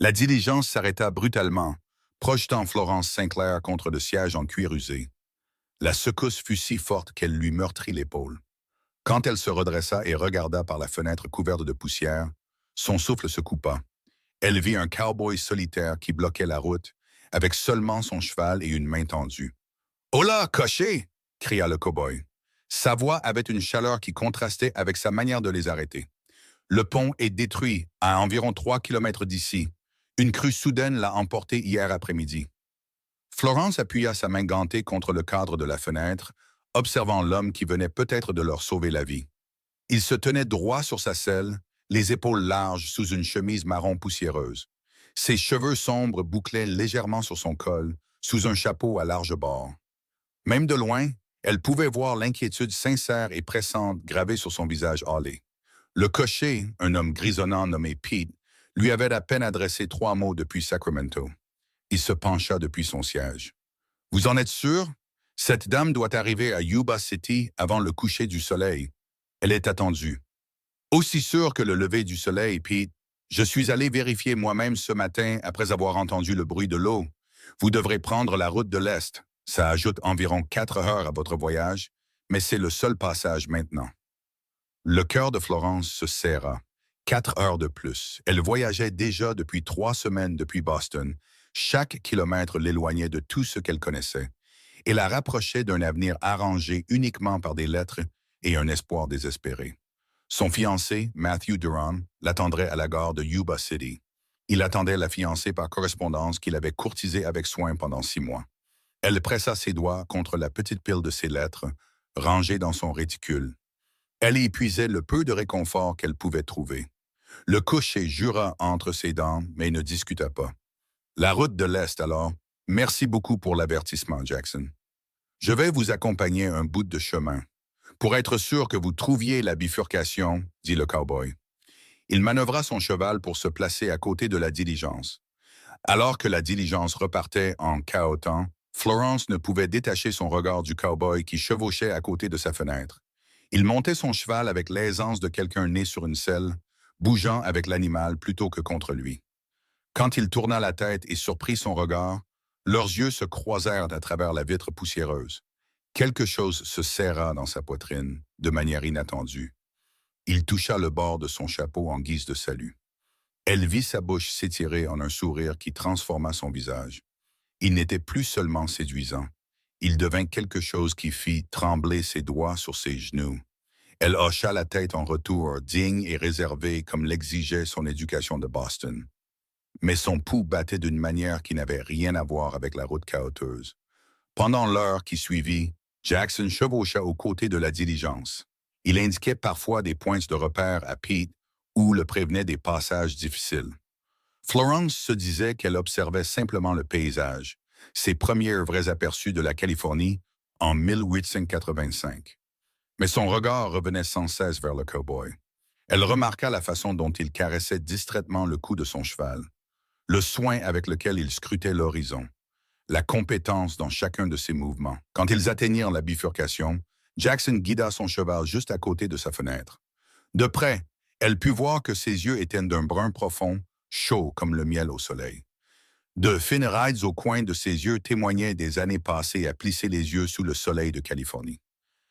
La diligence s'arrêta brutalement, projetant Florence Sinclair contre le siège en cuir usé. La secousse fut si forte qu'elle lui meurtrit l'épaule. Quand elle se redressa et regarda par la fenêtre couverte de poussière, son souffle se coupa. Elle vit un cow-boy solitaire qui bloquait la route, avec seulement son cheval et une main tendue. « Cocher! » cria le cow-boy. Sa voix avait une chaleur qui contrastait avec sa manière de les arrêter. Le pont est détruit à environ 3 kilomètres d'ici. Une crue soudaine l'a emporté hier après-midi. Florence appuya sa main gantée contre le cadre de la fenêtre, observant l'homme qui venait peut-être de leur sauver la vie. Il se tenait droit sur sa selle, les épaules larges sous une chemise marron poussiéreuse. Ses cheveux sombres bouclaient légèrement sur son col, sous un chapeau à large bord. Même de loin, elle pouvait voir l'inquiétude sincère et pressante gravée sur son visage hâlé. Le cocher, un homme grisonnant nommé Pete, lui avait à peine adressé 3 mots depuis Sacramento. Il se pencha depuis son siège. « Vous en êtes sûr? Cette dame doit arriver à Yuba City avant le coucher du soleil. Elle est attendue. » « Aussi sûr que le lever du soleil, Pete. Je suis allé vérifier moi-même ce matin après avoir entendu le bruit de l'eau. Vous devrez prendre la route de l'Est. Ça ajoute environ 4 heures à votre voyage, mais c'est le seul passage maintenant. » Le cœur de Florence se serra. 4 heures de plus. Elle voyageait déjà depuis 3 semaines depuis Boston. Chaque kilomètre l'éloignait de tout ce qu'elle connaissait et la rapprochait d'un avenir arrangé uniquement par des lettres et un espoir désespéré. Son fiancé, Matthew Duran, l'attendrait à la gare de Yuba City. Il attendait la fiancée par correspondance qu'il avait courtisée avec soin pendant 6 mois. Elle pressa ses doigts contre la petite pile de ses lettres, rangées dans son réticule. Elle y puisait le peu de réconfort qu'elle pouvait trouver. Le cocher jura entre ses dents, mais ne discuta pas. La route de l'Est, alors. Merci beaucoup pour l'avertissement, Jackson. Je vais vous accompagner un bout de chemin. Pour être sûr que vous trouviez la bifurcation, dit le cow-boy. Il manœuvra son cheval pour se placer à côté de la diligence. Alors que la diligence repartait en cahotant, Florence ne pouvait détacher son regard du cow-boy qui chevauchait à côté de sa fenêtre. Il montait son cheval avec l'aisance de quelqu'un né sur une selle, bougeant avec l'animal plutôt que contre lui. Quand il tourna la tête et surprit son regard, leurs yeux se croisèrent à travers la vitre poussiéreuse. Quelque chose se serra dans sa poitrine, de manière inattendue. Il toucha le bord de son chapeau en guise de salut. Elle vit sa bouche s'étirer en un sourire qui transforma son visage. Il n'était plus seulement séduisant. Il devint quelque chose qui fit trembler ses doigts sur ses genoux. Elle hocha la tête en retour, digne et réservée comme l'exigeait son éducation de Boston. Mais son pouls battait d'une manière qui n'avait rien à voir avec la route cahoteuse. Pendant l'heure qui suivit, Jackson chevaucha aux côtés de la diligence. Il indiquait parfois des points de repère à Pete ou le prévenait des passages difficiles. Florence se disait qu'elle observait simplement le paysage, ses premiers vrais aperçus de la Californie en 1885. Mais son regard revenait sans cesse vers le cow-boy. Elle remarqua la façon dont il caressait distraitement le cou de son cheval, le soin avec lequel il scrutait l'horizon, la compétence dans chacun de ses mouvements. Quand ils atteignirent la bifurcation, Jackson guida son cheval juste à côté de sa fenêtre. De près, elle put voir que ses yeux étaient d'un brun profond, chaud comme le miel au soleil. De fines raides au coin de ses yeux témoignaient des années passées à plisser les yeux sous le soleil de Californie.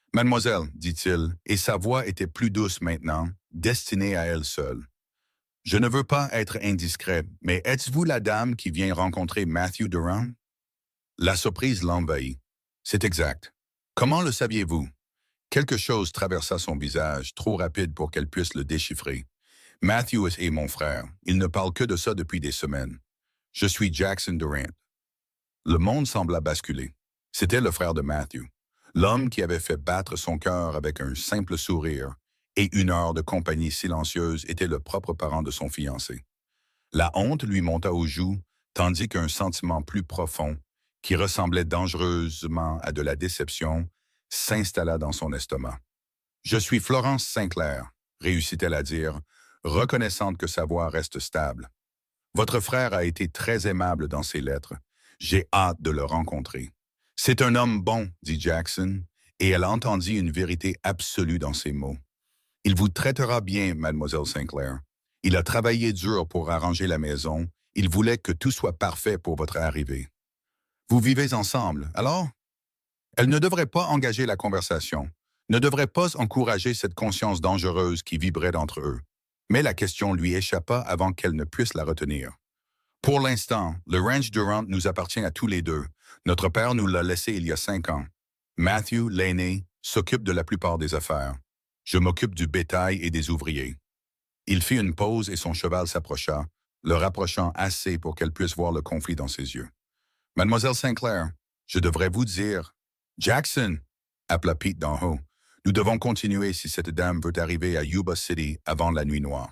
« Mademoiselle, dit-il, et sa voix était plus douce maintenant, destinée à elle seule. Je ne veux pas être indiscret, mais êtes-vous la dame qui vient rencontrer Matthew Duran? » La surprise l'envahit. « C'est exact. Comment le saviez-vous? » Quelque chose traversa son visage, trop rapide pour qu'elle puisse le déchiffrer. « Matthew est mon frère. Il ne parle que de ça depuis des semaines. Je suis Jackson Durant. » Le monde sembla basculer. C'était le frère de Matthew, l'homme qui avait fait battre son cœur avec un simple sourire, et 1 heure de compagnie silencieuse était le propre parent de son fiancé. La honte lui monta aux joues, tandis qu'un sentiment plus profond, qui ressemblait dangereusement à de la déception, s'installa dans son estomac. « Je suis Florence Sinclair, » réussit-elle à dire, reconnaissante que sa voix reste stable. « Votre frère a été très aimable dans ses lettres. J'ai hâte de le rencontrer. »« C'est un homme bon, » dit Jackson, et elle entendit une vérité absolue dans ses mots. « Il vous traitera bien, mademoiselle Sinclair. Il a travaillé dur pour arranger la maison Il voulait que tout soit parfait pour votre arrivée. Vous vivez ensemble, alors? Elle ne devrait pas engager la conversation, ne devrait pas encourager cette conscience dangereuse qui vibrait entre eux. Mais la question lui échappa avant qu'elle ne puisse la retenir. Pour l'instant, le ranch Durant nous appartient à tous les deux. Notre père nous l'a laissé il y a 5 ans. Matthew, l'aîné, s'occupe de la plupart des affaires. Je m'occupe du bétail et des ouvriers. Il fit une pause et son cheval s'approcha, le rapprochant assez pour qu'elle puisse voir le conflit dans ses yeux. Mademoiselle Sinclair, je devrais vous dire... Jackson, appela Pete d'en haut. Nous devons continuer si cette dame veut arriver à Yuba City avant la nuit noire.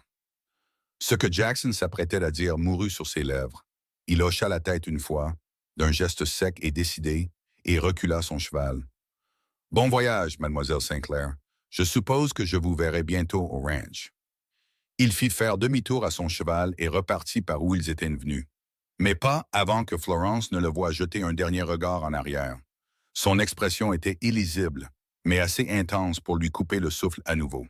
Ce que Jackson s'apprêtait à dire mourut sur ses lèvres. Il hocha la tête une fois, d'un geste sec et décidé, et recula son cheval. Bon voyage, mademoiselle Sinclair. Je suppose que je vous verrai bientôt au ranch. Il fit faire demi-tour à son cheval et repartit par où ils étaient venus. Mais pas avant que Florence ne le voie jeter un dernier regard en arrière. Son expression était illisible, mais assez intense pour lui couper le souffle à nouveau.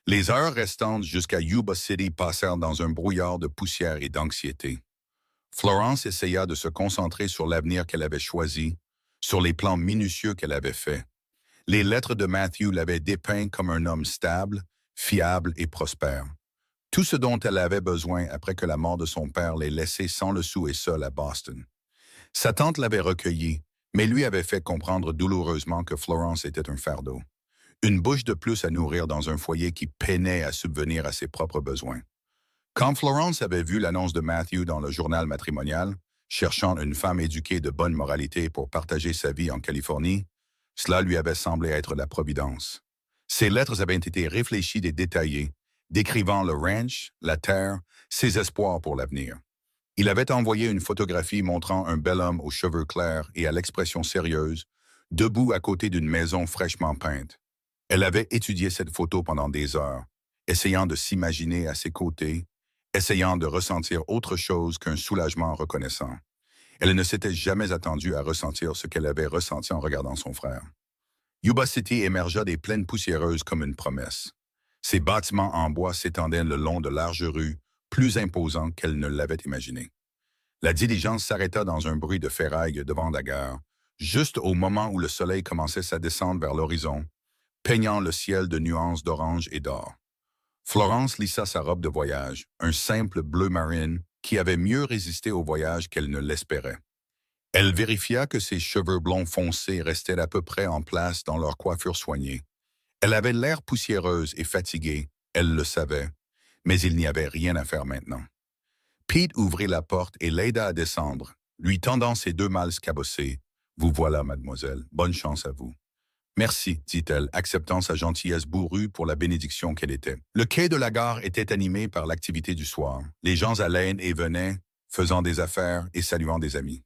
Les heures restantes jusqu'à Yuba City passèrent dans un brouillard de poussière et d'anxiété. Florence essaya de se concentrer sur l'avenir qu'elle avait choisi, sur les plans minutieux qu'elle avait faits. Les lettres de Matthew l'avaient dépeint comme un homme stable, fiable et prospère. Tout ce dont elle avait besoin après que la mort de son père l'ait laissé sans le sou et seul à Boston. Sa tante l'avait recueilli, mais lui avait fait comprendre douloureusement que Florence était un fardeau. Une bouche de plus à nourrir dans un foyer qui peinait à subvenir à ses propres besoins. Quand Florence avait vu l'annonce de Matthew dans le journal matrimonial, cherchant une femme éduquée de bonne moralité pour partager sa vie en Californie, cela lui avait semblé être la providence. Ses lettres avaient été réfléchies et détaillées, décrivant le ranch, la terre, ses espoirs pour l'avenir. Il avait envoyé une photographie montrant un bel homme aux cheveux clairs et à l'expression sérieuse, debout à côté d'une maison fraîchement peinte. Elle avait étudié cette photo pendant des heures, essayant de s'imaginer à ses côtés, essayant de ressentir autre chose qu'un soulagement reconnaissant. Elle ne s'était jamais attendue à ressentir ce qu'elle avait ressenti en regardant son frère. Yuba City émergea des plaines poussiéreuses comme une promesse. Ses bâtiments en bois s'étendaient le long de larges rues, plus imposants qu'elle ne l'avait imaginé. La diligence s'arrêta dans un bruit de ferraille devant la gare, juste au moment où le soleil commençait sa descente vers l'horizon, peignant le ciel de nuances d'orange et d'or. Florence lissa sa robe de voyage, un simple bleu marine qui avait mieux résisté au voyage qu'elle ne l'espérait. Elle vérifia que ses cheveux blonds foncés restaient à peu près en place dans leur coiffure soignée. Elle avait l'air poussiéreuse et fatiguée, elle le savait, mais il n'y avait rien à faire maintenant. Pete ouvrit la porte et l'aida à descendre, lui tendant ses 2 malles cabossées. « Vous voilà, mademoiselle, bonne chance à vous. » « Merci, dit-elle, acceptant sa gentillesse bourrue pour la bénédiction qu'elle était. Le quai de la gare était animé par l'activité du soir. Les gens allaient et venaient, faisant des affaires et saluant des amis.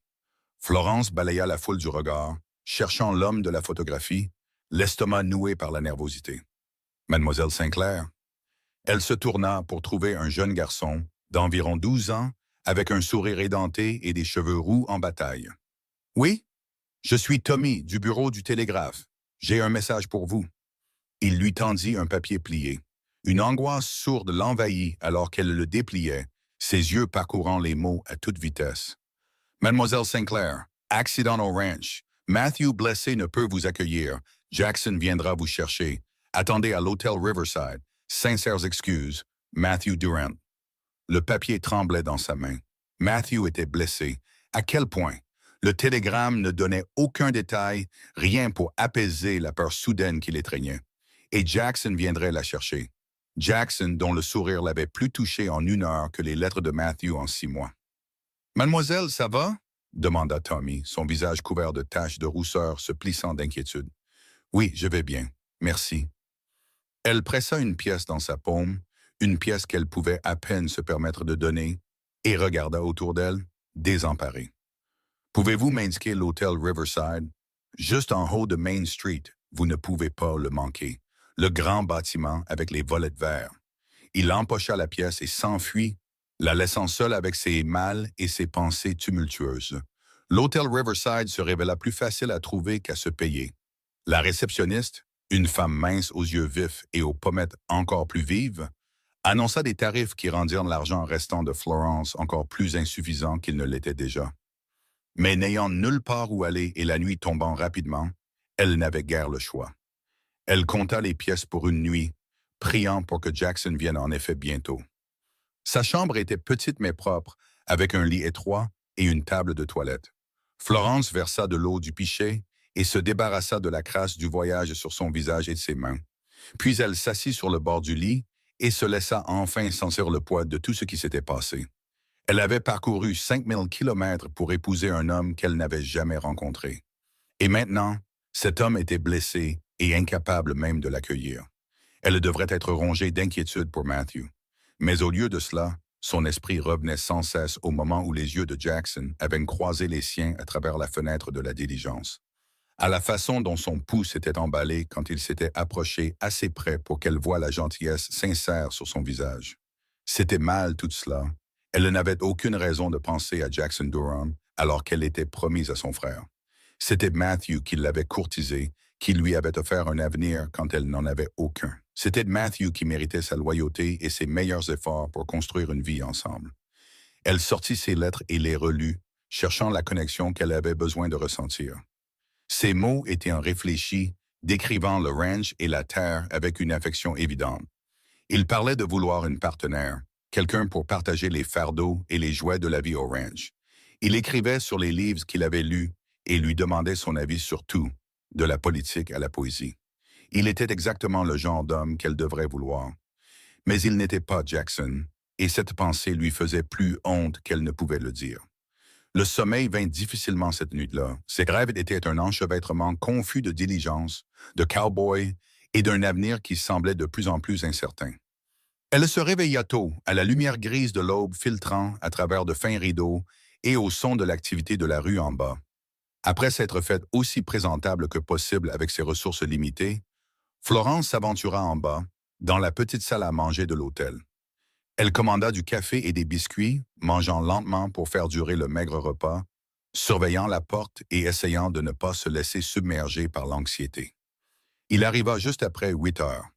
Florence balaya la foule du regard, cherchant l'homme de la photographie, l'estomac noué par la nervosité. Mademoiselle Sinclair. Elle se tourna pour trouver un jeune garçon d'environ 12 ans, avec un sourire édenté et des cheveux roux en bataille. « Oui, je suis Tommy, du bureau du télégraphe. J'ai un message pour vous. » Il lui tendit un papier plié. Une angoisse sourde l'envahit alors qu'elle le dépliait, ses yeux parcourant les mots à toute vitesse. « Mademoiselle Sinclair, accident au ranch. Matthew blessé ne peut vous accueillir. Jackson viendra vous chercher. Attendez à l'hôtel Riverside. Sincères excuses. Matthew Durant. » Le papier tremblait dans sa main. Matthew était blessé. À quel point? Le télégramme ne donnait aucun détail, rien pour apaiser la peur soudaine qui l'étreignait. Et Jackson viendrait la chercher. Jackson, dont le sourire l'avait plus touché en 1 heure que les lettres de Matthew en 6 mois. « Mademoiselle, ça va? » demanda Tommy, son visage couvert de taches de rousseur se plissant d'inquiétude. « Oui, je vais bien. Merci. » Elle pressa une pièce dans sa paume, une pièce qu'elle pouvait à peine se permettre de donner, et regarda autour d'elle, désemparée. « Pouvez-vous m'indiquer l'hôtel Riverside? Juste en haut de Main Street, vous ne pouvez pas le manquer. Le grand bâtiment avec les volets de verre. » Il empocha la pièce et s'enfuit, la laissant seule avec ses malles et ses pensées tumultueuses. L'hôtel Riverside se révéla plus facile à trouver qu'à se payer. La réceptionniste, une femme mince aux yeux vifs et aux pommettes encore plus vives, annonça des tarifs qui rendirent l'argent restant de Florence encore plus insuffisant qu'il ne l'était déjà. Mais n'ayant nulle part où aller et la nuit tombant rapidement, elle n'avait guère le choix. Elle compta les pièces pour une nuit, priant pour que Jackson vienne en effet bientôt. Sa chambre était petite mais propre, avec un lit étroit et une table de toilette. Florence versa de l'eau du pichet et se débarrassa de la crasse du voyage sur son visage et de ses mains. Puis elle s'assit sur le bord du lit et se laissa enfin sentir le poids de tout ce qui s'était passé. Elle avait parcouru 5000 kilomètres pour épouser un homme qu'elle n'avait jamais rencontré. Et maintenant, cet homme était blessé et incapable même de l'accueillir. Elle devrait être rongée d'inquiétude pour Matthew. Mais au lieu de cela, son esprit revenait sans cesse au moment où les yeux de Jackson avaient croisé les siens à travers la fenêtre de la diligence. À la façon dont son pouls s'était emballé quand il s'était approché assez près pour qu'elle voie la gentillesse sincère sur son visage. C'était mal tout cela. Elle n'avait aucune raison de penser à Jackson Durham alors qu'elle était promise à son frère. C'était Matthew qui l'avait courtisée, qui lui avait offert un avenir quand elle n'en avait aucun. C'était Matthew qui méritait sa loyauté et ses meilleurs efforts pour construire une vie ensemble. Elle sortit ses lettres et les relut, cherchant la connexion qu'elle avait besoin de ressentir. Ses mots étaient réfléchis, décrivant le ranch et la terre avec une affection évidente. Il parlait de vouloir une partenaire, quelqu'un pour partager les fardeaux et les joies de la vie au ranch. Il écrivait sur les livres qu'il avait lus et lui demandait son avis sur tout, de la politique à la poésie. Il était exactement le genre d'homme qu'elle devrait vouloir. Mais il n'était pas Jackson, et cette pensée lui faisait plus honte qu'elle ne pouvait le dire. Le sommeil vint difficilement cette nuit-là. Ses rêves étaient un enchevêtrement confus de diligence, de cow-boy et d'un avenir qui semblait de plus en plus incertain. Elle se réveilla tôt, à la lumière grise de l'aube filtrant à travers de fins rideaux et au son de l'activité de la rue en bas. Après s'être faite aussi présentable que possible avec ses ressources limitées, Florence s'aventura en bas, dans la petite salle à manger de l'hôtel. Elle commanda du café et des biscuits, mangeant lentement pour faire durer le maigre repas, surveillant la porte et essayant de ne pas se laisser submerger par l'anxiété. Il arriva juste après 8 heures.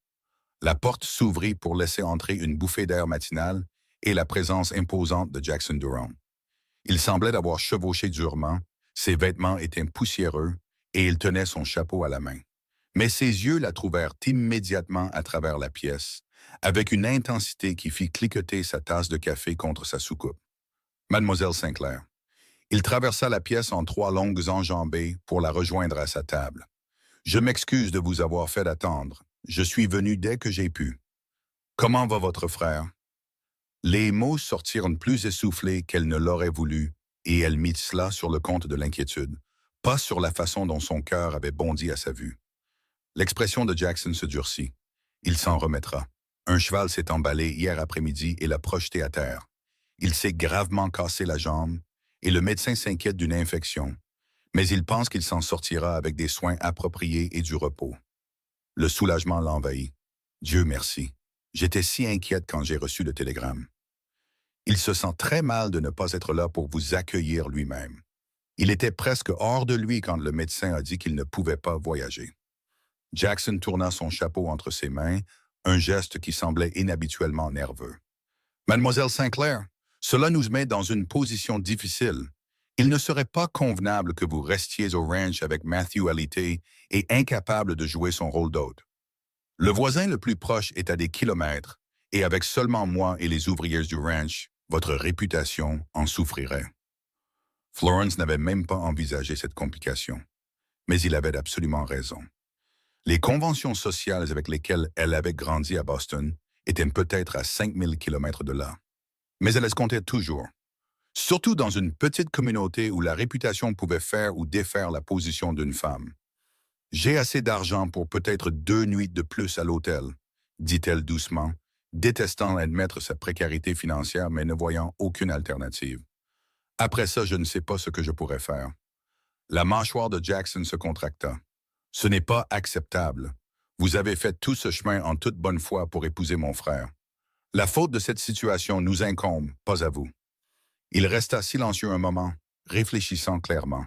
La porte s'ouvrit pour laisser entrer une bouffée d'air matinale et la présence imposante de Jackson Durham. Il semblait avoir chevauché durement, ses vêtements étaient poussiéreux et il tenait son chapeau à la main. Mais ses yeux la trouvèrent immédiatement à travers la pièce, avec une intensité qui fit cliqueter sa tasse de café contre sa soucoupe. Mademoiselle Sinclair. Il traversa la pièce en 3 longues enjambées pour la rejoindre à sa table. Je m'excuse de vous avoir fait attendre. Je suis venu dès que j'ai pu. Comment va votre frère? Les mots sortirent plus essoufflés qu'elle ne l'aurait voulu, et elle mit cela sur le compte de l'inquiétude, pas sur la façon dont son cœur avait bondi à sa vue. L'expression de Jackson se durcit. Il s'en remettra. Un cheval s'est emballé hier après-midi et l'a projeté à terre. Il s'est gravement cassé la jambe, et le médecin s'inquiète d'une infection, mais il pense qu'il s'en sortira avec des soins appropriés et du repos. Le soulagement l'envahit. Dieu merci. J'étais si inquiète quand j'ai reçu le télégramme. Il se sent très mal de ne pas être là pour vous accueillir lui-même. Il était presque hors de lui quand le médecin a dit qu'il ne pouvait pas voyager. Jackson tourna son chapeau entre ses mains, un geste qui semblait inhabituellement nerveux. Mademoiselle Sinclair, cela nous met dans une position difficile. Il ne serait pas convenable que vous restiez au ranch avec Matthew alité et incapable de jouer son rôle d'hôte. Le voisin le plus proche est à des kilomètres, et avec seulement moi et les ouvriers du ranch, votre réputation en souffrirait. Florence n'avait même pas envisagé cette complication, mais il avait absolument raison. Les conventions sociales avec lesquelles elle avait grandi à Boston étaient peut-être à 5000 kilomètres de là. Mais elle escomptait toujours. Surtout dans une petite communauté où la réputation pouvait faire ou défaire la position d'une femme. J'ai assez d'argent pour peut-être 2 nuits de plus à l'hôtel, dit-elle doucement, détestant admettre sa précarité financière mais ne voyant aucune alternative. Après ça, je ne sais pas ce que je pourrais faire. La mâchoire de Jackson se contracta. Ce n'est pas acceptable. Vous avez fait tout ce chemin en toute bonne foi pour épouser mon frère. La faute de cette situation nous incombe, pas à vous. Il resta silencieux un moment, réfléchissant clairement.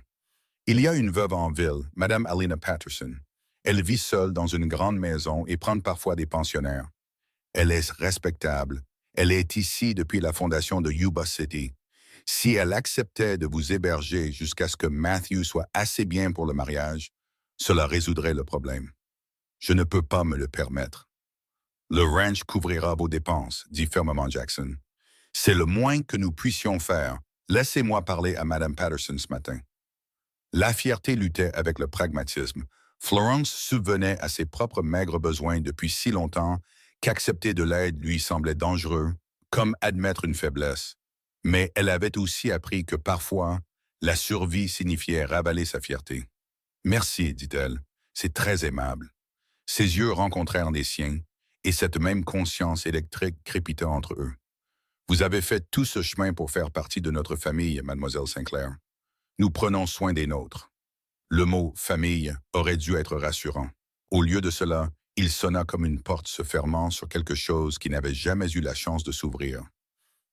Il y a une veuve en ville, Madame Alina Patterson. Elle vit seule dans une grande maison et prend parfois des pensionnaires. Elle est respectable. Elle est ici depuis la fondation de Yuba City. Si elle acceptait de vous héberger jusqu'à ce que Matthew soit assez bien pour le mariage, cela résoudrait le problème. Je ne peux pas me le permettre. Le ranch couvrira vos dépenses, dit fermement Jackson. C'est le moins que nous puissions faire. Laissez-moi parler à Madame Patterson ce matin. La fierté luttait avec le pragmatisme. Florence subvenait à ses propres maigres besoins depuis si longtemps qu'accepter de l'aide lui semblait dangereux, comme admettre une faiblesse. Mais elle avait aussi appris que parfois, la survie signifiait ravaler sa fierté. Merci, dit-elle, c'est très aimable. Ses yeux rencontrèrent les siens, et cette même conscience électrique crépita entre eux. Vous avez fait tout ce chemin pour faire partie de notre famille, mademoiselle Sinclair. Nous prenons soin des nôtres. Le mot « famille » aurait dû être rassurant. Au lieu de cela, il sonna comme une porte se fermant sur quelque chose qui n'avait jamais eu la chance de s'ouvrir.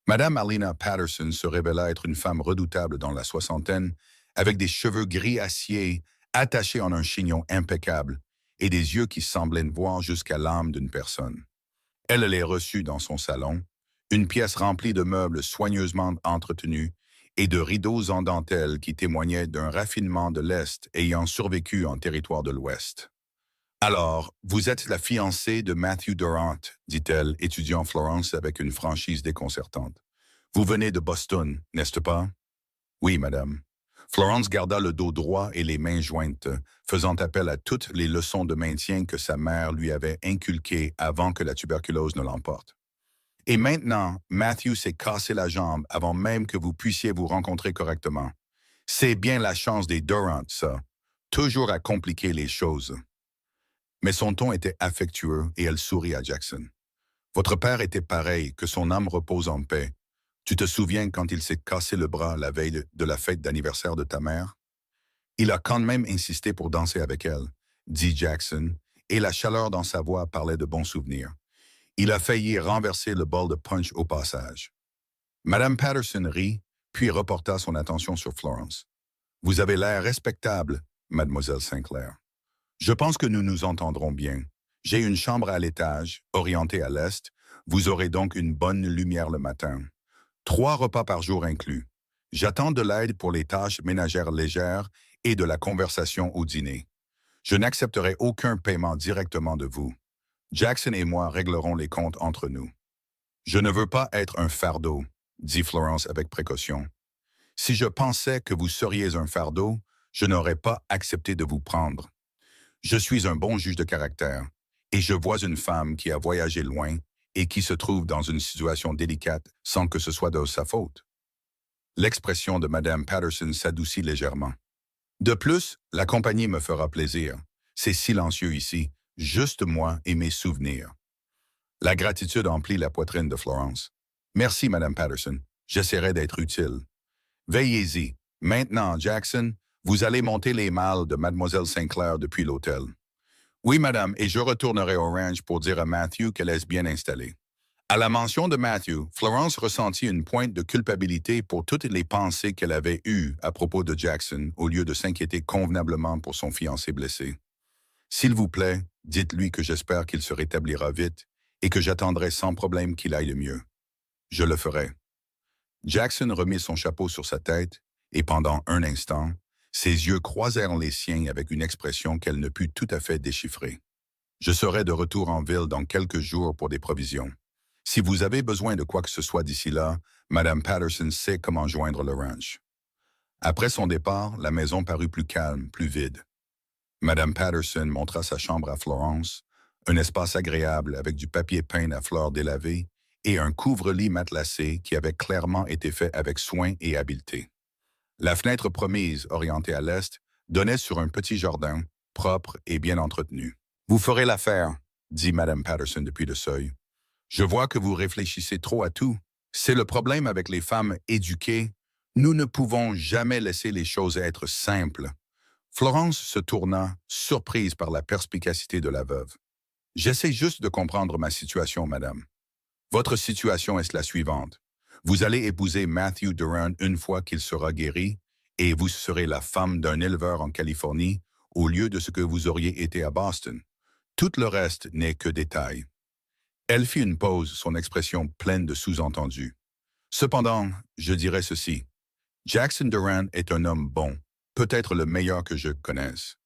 Madame Alina Patterson se révéla être une femme redoutable dans la soixantaine, avec des cheveux gris acier attachés en un chignon impeccable et des yeux qui semblaient voir jusqu'à l'âme d'une personne. Elle les reçut dans son salon, une pièce remplie de meubles soigneusement entretenus et de rideaux en dentelle qui témoignaient d'un raffinement de l'Est ayant survécu en territoire de l'Ouest. « Alors, vous êtes la fiancée de Matthew Durant, dit-elle, étudiant Florence avec une franchise déconcertante. Vous venez de Boston, n'est-ce pas? Oui, madame. Florence garda le dos droit et les mains jointes, faisant appel à toutes les leçons de maintien que sa mère lui avait inculquées avant que la tuberculose ne l'emporte. Et maintenant, Matthew s'est cassé la jambe avant même que vous puissiez vous rencontrer correctement. C'est bien la chance des Durant, ça. Toujours à compliquer les choses. Mais son ton était affectueux et elle sourit à Jackson. Votre père était pareil, que son âme repose en paix. Tu te souviens quand il s'est cassé le bras la veille de la fête d'anniversaire de ta mère? Il a quand même insisté pour danser avec elle, dit Jackson, et la chaleur dans sa voix parlait de bons souvenirs. Il a failli renverser le bol de punch au passage. Madame Patterson rit, puis reporta son attention sur Florence. Vous avez l'air respectable, mademoiselle Sinclair. Je pense que nous nous entendrons bien. J'ai une chambre à l'étage, orientée à l'est. Vous aurez donc une bonne lumière le matin. 3 repas par jour inclus. J'attends de l'aide pour les tâches ménagères légères et de la conversation au dîner. Je n'accepterai aucun paiement directement de vous. Jackson et moi réglerons les comptes entre nous. Je ne veux pas être un fardeau, dit Florence avec précaution. Si je pensais que vous seriez un fardeau, je n'aurais pas accepté de vous prendre. Je suis un bon juge de caractère, et je vois une femme qui a voyagé loin et qui se trouve dans une situation délicate sans que ce soit de sa faute. L'expression de Madame Patterson s'adoucit légèrement. De plus, la compagnie me fera plaisir. C'est silencieux ici, juste moi et mes souvenirs. La gratitude emplit la poitrine de Florence. Merci, Madame Patterson. J'essaierai d'être utile. Veillez-y. Maintenant, Jackson, vous allez monter les malles de Mademoiselle Sinclair depuis l'hôtel. Oui, madame, et je retournerai au ranch pour dire à Matthew qu'elle est bien installée. À la mention de Matthew, Florence ressentit une pointe de culpabilité pour toutes les pensées qu'elle avait eues à propos de Jackson au lieu de s'inquiéter convenablement pour son fiancé blessé. S'il vous plaît, dites-lui que j'espère qu'il se rétablira vite et que j'attendrai sans problème qu'il aille mieux. Je le ferai. Jackson remit son chapeau sur sa tête et pendant un instant, ses yeux croisèrent les siens avec une expression qu'elle ne put tout à fait déchiffrer. Je serai de retour en ville dans quelques jours pour des provisions. Si vous avez besoin de quoi que ce soit d'ici là, Madame Patterson sait comment joindre le ranch. Après son départ, la maison parut plus calme, plus vide. Madame Patterson montra sa chambre à Florence, un espace agréable avec du papier peint à fleurs délavées et un couvre-lit matelassé qui avait clairement été fait avec soin et habileté. La fenêtre promise, orientée à l'est, donnait sur un petit jardin, propre et bien entretenu. « Vous ferez l'affaire, » dit Madame Patterson depuis le seuil. « Je vois que vous réfléchissez trop à tout. C'est le problème avec les femmes éduquées. Nous ne pouvons jamais laisser les choses être simples. » Florence se tourna, surprise par la perspicacité de la veuve. « J'essaie juste de comprendre ma situation, madame. Votre situation est la suivante. Vous allez épouser Matthew Durant une fois qu'il sera guéri, et vous serez la femme d'un éleveur en Californie au lieu de ce que vous auriez été à Boston. Tout le reste n'est que détail. Elle fit une pause, son expression pleine de sous-entendus. Cependant, je dirais ceci. Jackson Durant est un homme bon, peut-être le meilleur que je connaisse.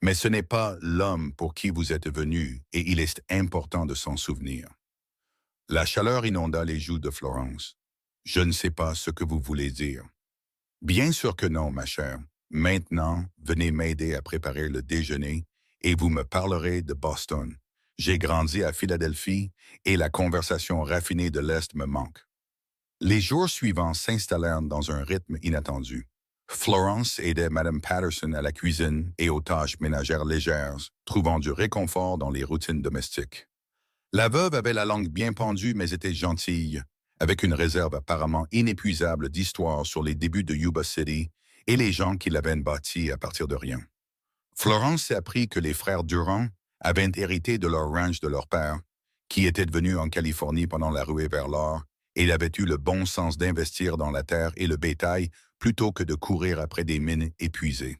Mais ce n'est pas l'homme pour qui vous êtes venu, et il est important de s'en souvenir. La chaleur inonda les joues de Florence. Je ne sais pas ce que vous voulez dire. Bien sûr que non, ma chère. Maintenant, venez m'aider à préparer le déjeuner et vous me parlerez de Boston. J'ai grandi à Philadelphie et la conversation raffinée de l'Est me manque. Les jours suivants s'installèrent dans un rythme inattendu. Florence aidait Madame Patterson à la cuisine et aux tâches ménagères légères, trouvant du réconfort dans les routines domestiques. La veuve avait la langue bien pendue mais était gentille, avec une réserve apparemment inépuisable d'histoires sur les débuts de Yuba City et les gens qui l'avaient bâti à partir de rien. Florence apprit que les frères Durand avaient hérité de leur ranch de leur père, qui était devenu en Californie pendant la ruée vers l'or, et il avait eu le bon sens d'investir dans la terre et le bétail plutôt que de courir après des mines épuisées.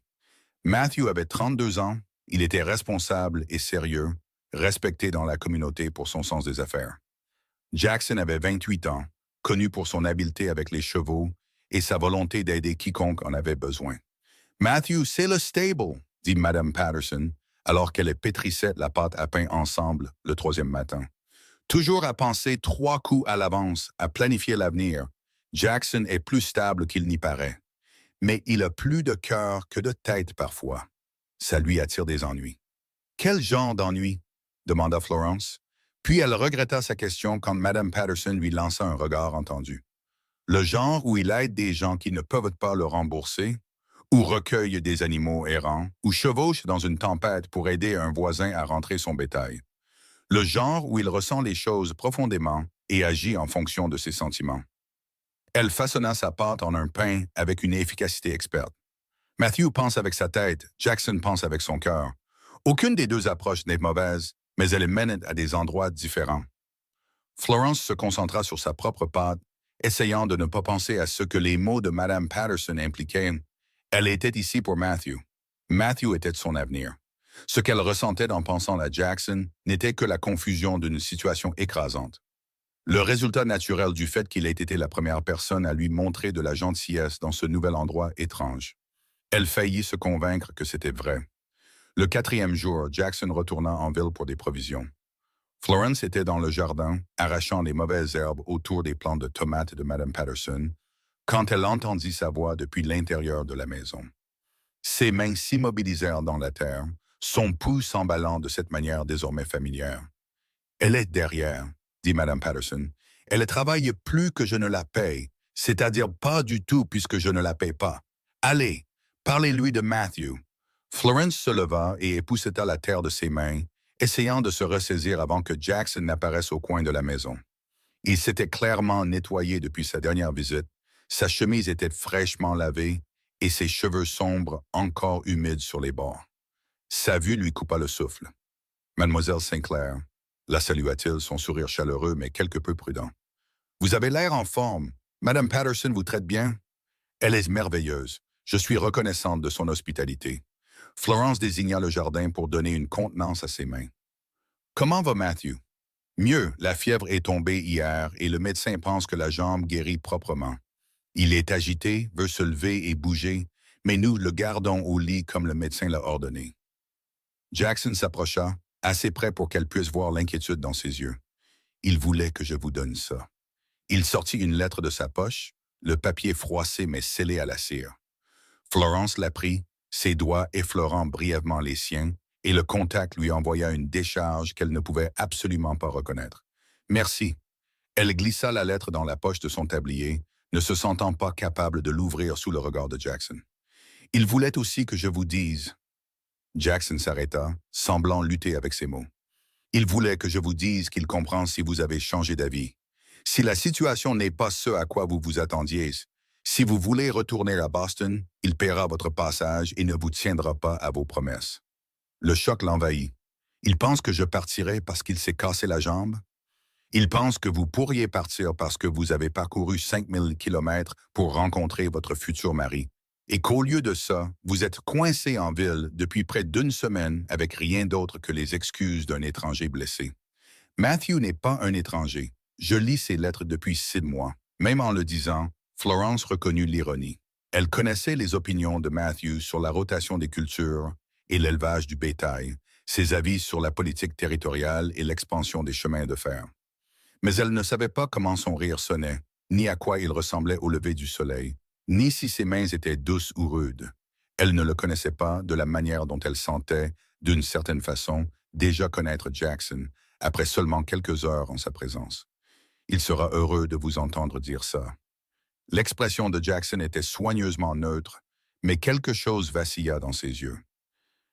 Matthew avait 32 ans, il était responsable et sérieux, respecté dans la communauté pour son sens des affaires. Jackson avait 28 ans, connu pour son habileté avec les chevaux et sa volonté d'aider quiconque en avait besoin. « Matthew, c'est le stable », dit Madame Patterson, alors qu'elle pétrissait la pâte à pain ensemble le troisième matin. Toujours à penser 3 coups à l'avance, à planifier l'avenir, Jackson est plus stable qu'il n'y paraît. Mais il a plus de cœur que de tête parfois. Ça lui attire des ennuis. « Quel genre d'ennui ?» demanda Florence. Puis elle regretta sa question quand Madame Patterson lui lança un regard entendu. Le genre où il aide des gens qui ne peuvent pas le rembourser, ou recueille des animaux errants, ou chevauche dans une tempête pour aider un voisin à rentrer son bétail. Le genre où il ressent les choses profondément et agit en fonction de ses sentiments. Elle façonna sa pâte en un pain avec une efficacité experte. Matthew pense avec sa tête, Jackson pense avec son cœur. Aucune des deux approches n'est mauvaise, mais elle mène à des endroits différents. Florence se concentra sur sa propre pâte, essayant de ne pas penser à ce que les mots de Madame Patterson impliquaient. Elle était ici pour Matthew. Matthew était son avenir. Ce qu'elle ressentait en pensant à Jackson n'était que la confusion d'une situation écrasante. Le résultat naturel du fait qu'il ait été la première personne à lui montrer de la gentillesse dans ce nouvel endroit étrange. Elle faillit se convaincre que c'était vrai. Le 4e jour, Jackson retourna en ville pour des provisions. Florence était dans le jardin, arrachant les mauvaises herbes autour des plants de tomates de Madame Patterson, quand elle entendit sa voix depuis l'intérieur de la maison. Ses mains s'immobilisèrent dans la terre, son pouls s'emballant de cette manière désormais familière. « Elle est derrière », dit Madame Patterson. « Elle travaille plus que je ne la paye, c'est-à-dire pas du tout puisque je ne la paye pas. Allez, parlez-lui de Matthew. » Florence se leva et épousseta la terre de ses mains, essayant de se ressaisir avant que Jackson n'apparaisse au coin de la maison. Il s'était clairement nettoyé depuis sa dernière visite, sa chemise était fraîchement lavée et ses cheveux sombres encore humides sur les bords. Sa vue lui coupa le souffle. « Mademoiselle Sinclair », la salua-t-il, son sourire chaleureux mais quelque peu prudent. « Vous avez l'air en forme. Madame Patterson vous traite bien? » « Elle est merveilleuse. Je suis reconnaissante de son hospitalité. » Florence désigna le jardin pour donner une contenance à ses mains. « Comment va Matthew? »« Mieux, la fièvre est tombée hier et le médecin pense que la jambe guérit proprement. Il est agité, veut se lever et bouger, mais nous le gardons au lit comme le médecin l'a ordonné. » Jackson s'approcha, assez près pour qu'elle puisse voir l'inquiétude dans ses yeux. « Il voulait que je vous donne ça. » Il sortit une lettre de sa poche, le papier froissé mais scellé à la cire. Florence la prit, ses doigts effleurant brièvement les siens, et le contact lui envoya une décharge qu'elle ne pouvait absolument pas reconnaître. « Merci. » Elle glissa la lettre dans la poche de son tablier, ne se sentant pas capable de l'ouvrir sous le regard de Jackson. « Il voulait aussi que je vous dise. » Jackson s'arrêta, semblant lutter avec ses mots. « Il voulait que je vous dise qu'il comprend si vous avez changé d'avis. Si la situation n'est pas ce à quoi vous vous attendiez, si vous voulez retourner à Boston, il paiera votre passage et ne vous tiendra pas à vos promesses. » Le choc l'envahit. Il pense que je partirai parce qu'il s'est cassé la jambe? Il pense que vous pourriez partir parce que vous avez parcouru 5000 kilomètres pour rencontrer votre futur mari, et qu'au lieu de ça, vous êtes coincé en ville depuis près d'1 semaine avec rien d'autre que les excuses d'un étranger blessé. Matthew n'est pas un étranger. Je lis ses lettres depuis 6 mois. Même en le disant, Florence reconnut l'ironie. Elle connaissait les opinions de Matthew sur la rotation des cultures et l'élevage du bétail, ses avis sur la politique territoriale et l'expansion des chemins de fer. Mais elle ne savait pas comment son rire sonnait, ni à quoi il ressemblait au lever du soleil, ni si ses mains étaient douces ou rudes. Elle ne le connaissait pas de la manière dont elle sentait, d'une certaine façon, déjà connaître Jackson, après seulement quelques heures en sa présence. Il sera heureux de vous entendre dire ça. L'expression de Jackson était soigneusement neutre, mais quelque chose vacilla dans ses yeux.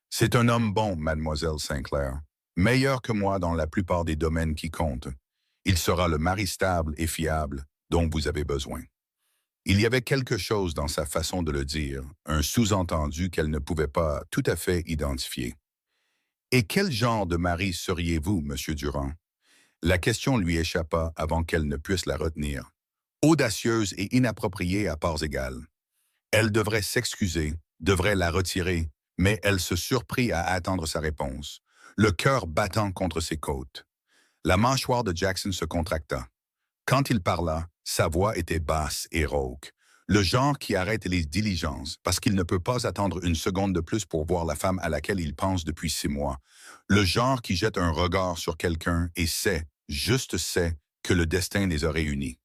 C'est un homme bon, mademoiselle Sinclair, meilleur que moi dans la plupart des domaines qui comptent. Il sera le mari stable et fiable dont vous avez besoin. Il y avait quelque chose dans sa façon de le dire, un sous-entendu qu'elle ne pouvait pas tout à fait identifier. Et quel genre de mari seriez-vous, Monsieur Durand? La question lui échappa avant qu'elle ne puisse la retenir. Audacieuse et inappropriée à parts égales. Elle devrait s'excuser, devrait la retirer, mais elle se surprit à attendre sa réponse, le cœur battant contre ses côtes. La mâchoire de Jackson se contracta. Quand il parla, sa voix était basse et rauque, le genre qui arrête les diligences parce qu'il ne peut pas attendre une seconde de plus pour voir la femme à laquelle il pense depuis 6 mois, le genre qui jette un regard sur quelqu'un et sait, juste sait, que le destin les a réunis.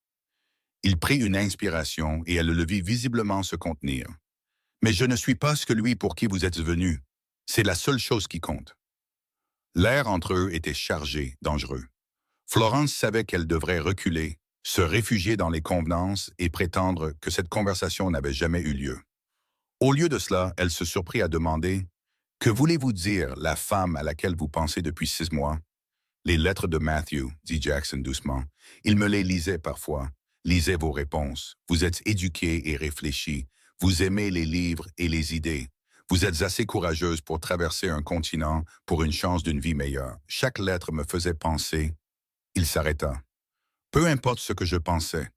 Il prit une inspiration et elle le vit visiblement se contenir. « Mais je ne suis pas celui pour qui vous êtes venu. C'est la seule chose qui compte. » L'air entre eux était chargé, dangereux. Florence savait qu'elle devrait reculer, se réfugier dans les convenances et prétendre que cette conversation n'avait jamais eu lieu. Au lieu de cela, elle se surprit à demander « Que voulez-vous dire, la femme à laquelle vous pensez depuis 6 mois ?» « Les lettres de Matthew, dit Jackson doucement. Il me les lisait parfois. Lisez vos réponses. Vous êtes éduqué et réfléchi. Vous aimez les livres et les idées. Vous êtes assez courageuse pour traverser un continent pour une chance d'une vie meilleure. Chaque lettre me faisait penser. » Il s'arrêta. « Peu importe ce que je pensais.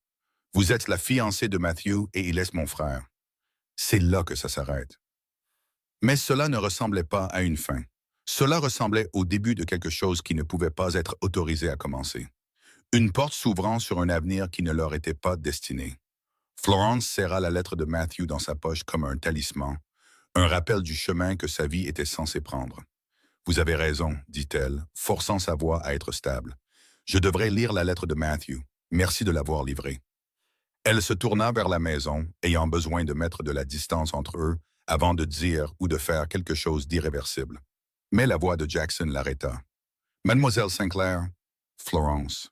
Vous êtes la fiancée de Matthew et il est mon frère. » C'est là que ça s'arrête. Mais cela ne ressemblait pas à une fin. Cela ressemblait au début de quelque chose qui ne pouvait pas être autorisé à commencer. Une porte s'ouvrant sur un avenir qui ne leur était pas destiné. Florence serra la lettre de Matthew dans sa poche comme un talisman, un rappel du chemin que sa vie était censée prendre. « Vous avez raison, dit-elle, forçant sa voix à être stable. Je devrais lire la lettre de Matthew. Merci de l'avoir livrée. » Elle se tourna vers la maison, ayant besoin de mettre de la distance entre eux avant de dire ou de faire quelque chose d'irréversible. Mais la voix de Jackson l'arrêta. « Mademoiselle Sinclair, Florence. »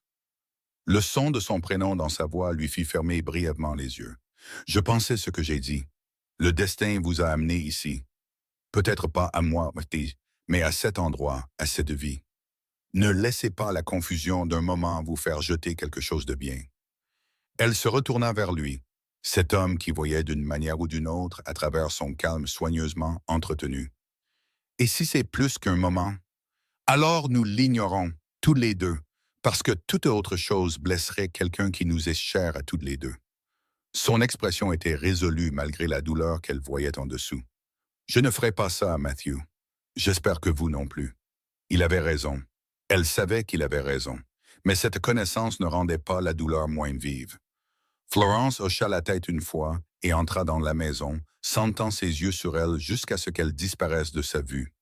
Le son de son prénom dans sa voix lui fit fermer brièvement les yeux. « Je pensais ce que j'ai dit. Le destin vous a amené ici. Peut-être pas à moi, mais à cet endroit, à cette vie. Ne laissez pas la confusion d'un moment vous faire jeter quelque chose de bien. » Elle se retourna vers lui, cet homme qui voyait d'une manière ou d'une autre à travers son calme soigneusement entretenu. « Et si c'est plus qu'un moment? Alors nous l'ignorons, tous les deux, parce que toute autre chose blesserait quelqu'un qui nous est cher à toutes les deux. » Son expression était résolue malgré la douleur qu'elle voyait en dessous. « Je ne ferai pas ça, Matthew. J'espère que vous non plus. » Il avait raison. Elle savait qu'il avait raison, mais cette connaissance ne rendait pas la douleur moins vive. Florence hocha la tête une fois et entra dans la maison, sentant ses yeux sur elle jusqu'à ce qu'elle disparaisse de sa vue.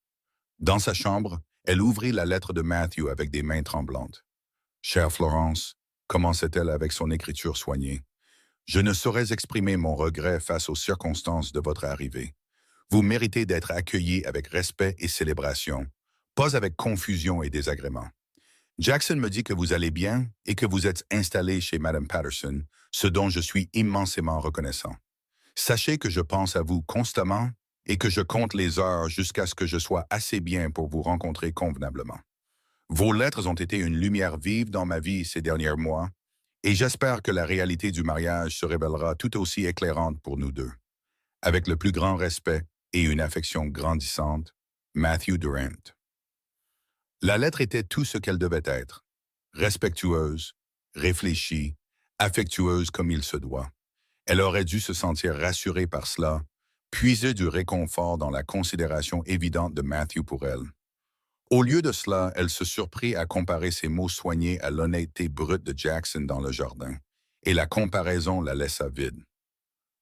Dans sa chambre, elle ouvrit la lettre de Matthew avec des mains tremblantes. « Chère Florence, » commençait-elle avec son écriture soignée, « je ne saurais exprimer mon regret face aux circonstances de votre arrivée. Vous méritez d'être accueillis avec respect et célébration, pas avec confusion et désagrément. Jackson me dit que vous allez bien et que vous êtes installé chez Madame Patterson, ce dont je suis immensément reconnaissant. Sachez que je pense à vous constamment et que je compte les heures jusqu'à ce que je sois assez bien pour vous rencontrer convenablement. Vos lettres ont été une lumière vive dans ma vie ces derniers mois, et j'espère que la réalité du mariage se révélera tout aussi éclairante pour nous deux. Avec le plus grand respect et une affection grandissante, Matthew Durant. » La lettre était tout ce qu'elle devait être. Respectueuse, réfléchie, affectueuse comme il se doit. Elle aurait dû se sentir rassurée par cela, puiser du réconfort dans la considération évidente de Matthew pour elle. Au lieu de cela, elle se surprit à comparer ses mots soignés à l'honnêteté brute de Jackson dans le jardin, et la comparaison la laissa vide.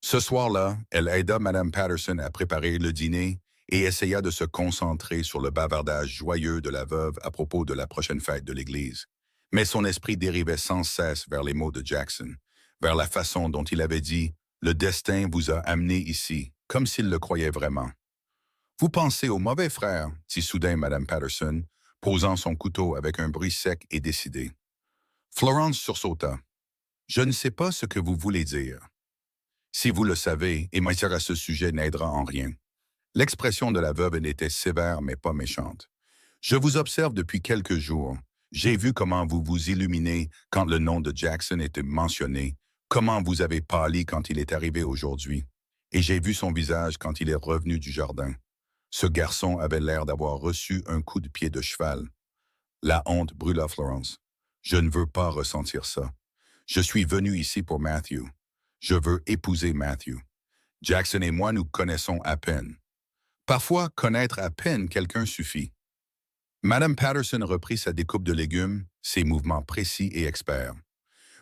Ce soir-là, elle aida Mme Patterson à préparer le dîner et essaya de se concentrer sur le bavardage joyeux de la veuve à propos de la prochaine fête de l'Église. Mais son esprit dérivait sans cesse vers les mots de Jackson, vers la façon dont il avait dit « Le destin vous a amené ici », comme s'il le croyait vraiment. « Vous pensez au mauvais frère », dit soudain Mme Patterson, posant son couteau avec un bruit sec et décidé. Florence sursauta. « Je ne sais pas ce que vous voulez dire. » Si vous le savez, émettre à ce sujet n'aidera en rien. L'expression de la veuve était sévère mais pas méchante. Je vous observe depuis quelques jours. J'ai vu comment vous vous illuminez quand le nom de Jackson était mentionné, comment vous avez pâli quand il est arrivé aujourd'hui. Et j'ai vu son visage quand il est revenu du jardin. Ce garçon avait l'air d'avoir reçu un coup de pied de cheval. La honte brûla Florence. Je ne veux pas ressentir ça. Je suis venu ici pour Matthew. Je veux épouser Matthew. Jackson et moi nous connaissons à peine. Parfois, connaître à peine quelqu'un suffit. Madame Patterson reprit sa découpe de légumes, ses mouvements précis et experts.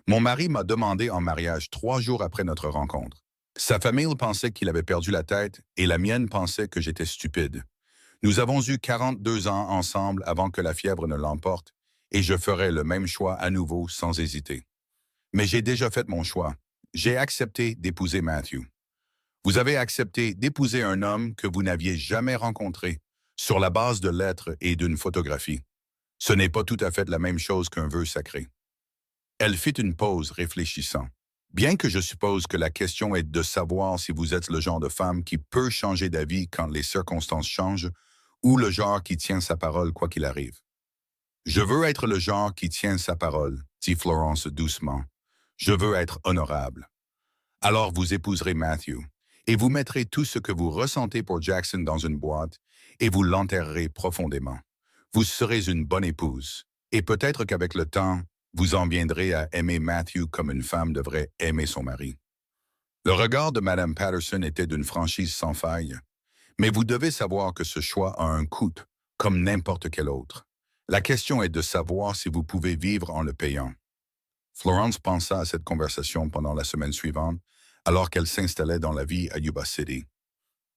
Mon mari m'a demandé en mariage 3 jours après notre rencontre. Sa famille pensait qu'il avait perdu la tête et la mienne pensait que j'étais stupide. Nous avons eu 42 ans ensemble avant que la fièvre ne l'emporte et je ferai le même choix à nouveau sans hésiter. Mais j'ai déjà fait mon choix. J'ai accepté d'épouser Matthew. Vous avez accepté d'épouser un homme que vous n'aviez jamais rencontré sur la base de lettres et d'une photographie. Ce n'est pas tout à fait la même chose qu'un vœu sacré. Elle fit une pause réfléchissant. Bien que je suppose que la question est de savoir si vous êtes le genre de femme qui peut changer d'avis quand les circonstances changent ou le genre qui tient sa parole quoi qu'il arrive. Je veux être le genre qui tient sa parole, dit Florence doucement. Je veux être honorable. Alors vous épouserez Matthew, et vous mettrez tout ce que vous ressentez pour Jackson dans une boîte, et vous l'enterrerez profondément. Vous serez une bonne épouse, et peut-être qu'avec le temps, vous en viendrez à aimer Matthew comme une femme devrait aimer son mari. Le regard de Mme Patterson était d'une franchise sans faille, mais vous devez savoir que ce choix a un coût, comme n'importe quel autre. La question est de savoir si vous pouvez vivre en le payant. Florence pensa à cette conversation pendant la semaine suivante, alors qu'elle s'installait dans la vie à Yuba City.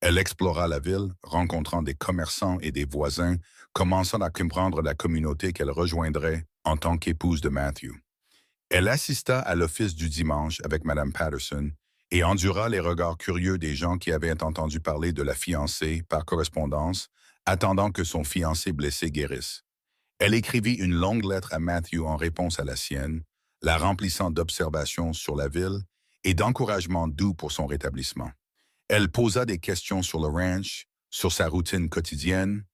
Elle explora la ville, rencontrant des commerçants et des voisins, commençant à comprendre la communauté qu'elle rejoindrait en tant qu'épouse de Matthew. Elle assista à l'office du dimanche avec Mme Patterson et endura les regards curieux des gens qui avaient entendu parler de la fiancée par correspondance, attendant que son fiancé blessé guérisse. Elle écrivit une longue lettre à Matthew en réponse à la sienne, la remplissant d'observations sur la ville et d'encouragements doux pour son rétablissement. Elle posa des questions sur le ranch, sur sa routine quotidienne,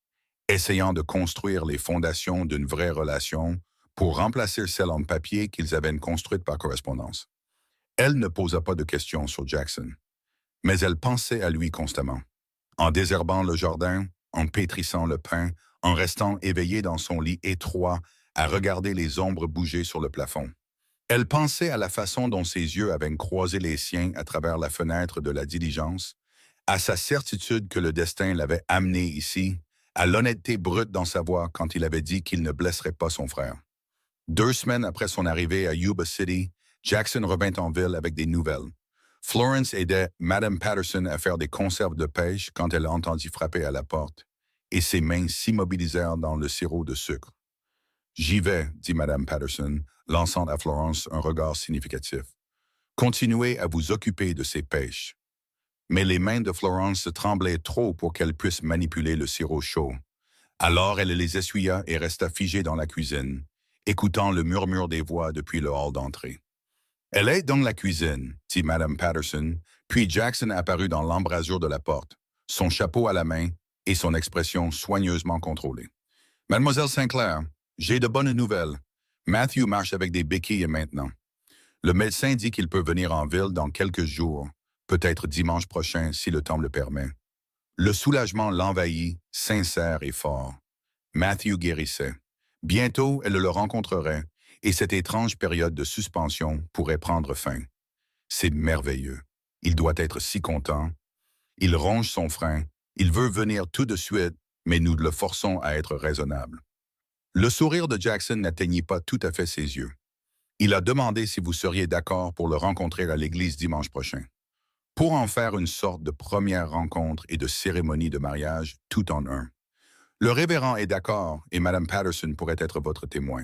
essayant de construire les fondations d'une vraie relation pour remplacer celle en papier qu'ils avaient construite par correspondance. Elle ne posa pas de questions sur Jackson, mais elle pensait à lui constamment. En désherbant le jardin, en pétrissant le pain, en restant éveillée dans son lit étroit à regarder les ombres bouger sur le plafond. Elle pensait à la façon dont ses yeux avaient croisé les siens à travers la fenêtre de la diligence, à sa certitude que le destin l'avait amené ici, à l'honnêteté brute dans sa voix quand il avait dit qu'il ne blesserait pas son frère. 2 semaines après son arrivée à Yuba City, Jackson revint en ville avec des nouvelles. Florence aidait Mme Patterson à faire des conserves de pêche quand elle entendit frapper à la porte, et ses mains s'immobilisèrent dans le sirop de sucre. « J'y vais, » dit Mme Patterson, lançant à Florence un regard significatif. « Continuez à vous occuper de ces pêches. » Mais les mains de Florence tremblaient trop pour qu'elle puisse manipuler le sirop chaud. Alors elle les essuya et resta figée dans la cuisine, écoutant le murmure des voix depuis le hall d'entrée. « Elle est dans la cuisine, » dit Mme Patterson, puis Jackson apparut dans l'embrasure de la porte, son chapeau à la main et son expression soigneusement contrôlée. « Mademoiselle Sinclair, j'ai de bonnes nouvelles. Matthew marche avec des béquilles maintenant. Le médecin dit qu'il peut venir en ville dans quelques jours, peut-être dimanche prochain si le temps le permet. » Le soulagement l'envahit, sincère et fort. Matthew guérissait. Bientôt, elle le rencontrerait, et cette étrange période de suspension pourrait prendre fin. C'est merveilleux. Il doit être si content. Il ronge son frein. Il veut venir tout de suite, mais nous le forçons à être raisonnable. Le sourire de Jackson n'atteignit pas tout à fait ses yeux. Il a demandé si vous seriez d'accord pour le rencontrer à l'église dimanche prochain, pour en faire une sorte de première rencontre et de cérémonie de mariage tout en un. Le révérend est d'accord et Mme Patterson pourrait être votre témoin.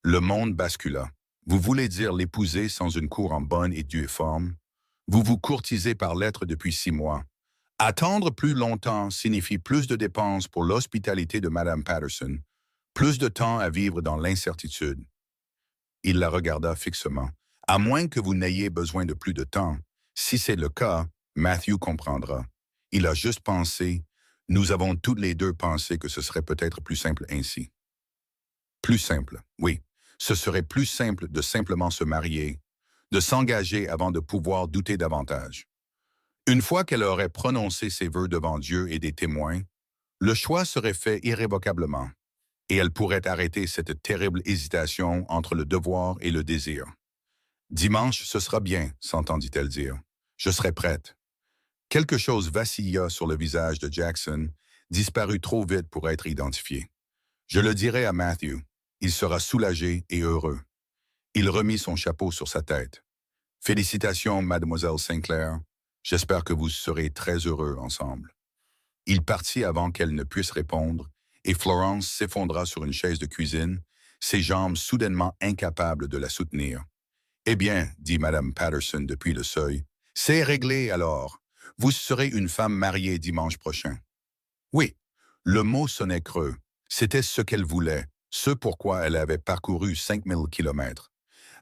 Le monde bascula. Vous voulez dire l'épouser sans une cour en bonne et due forme? Vous vous courtisez par lettre depuis 6 mois. Attendre plus longtemps signifie plus de dépenses pour l'hospitalité de Mme Patterson, plus de temps à vivre dans l'incertitude. Il la regarda fixement. À moins que vous n'ayez besoin de plus de temps. Si c'est le cas, Matthew comprendra. Il a juste pensé, nous avons tous les deux pensé que ce serait peut-être plus simple ainsi. Plus simple, oui. Ce serait plus simple de simplement se marier, de s'engager avant de pouvoir douter davantage. Une fois qu'elle aurait prononcé ses vœux devant Dieu et des témoins, le choix serait fait irrévocablement, et elle pourrait arrêter cette terrible hésitation entre le devoir et le désir. Dimanche, ce sera bien, s'entendit-elle dire. Je serai prête. Quelque chose vacilla sur le visage de Jackson, disparut trop vite pour être identifié. Je le dirai à Matthew. Il sera soulagé et heureux. Il remit son chapeau sur sa tête. Félicitations, mademoiselle Sinclair. J'espère que vous serez très heureux ensemble. Il partit avant qu'elle ne puisse répondre, et Florence s'effondra sur une chaise de cuisine, ses jambes soudainement incapables de la soutenir. Eh bien, dit Mme Patterson depuis le seuil, c'est réglé alors. Vous serez une femme mariée dimanche prochain. Oui, le mot sonnait creux. C'était ce qu'elle voulait, ce pourquoi elle avait parcouru 5000 kilomètres.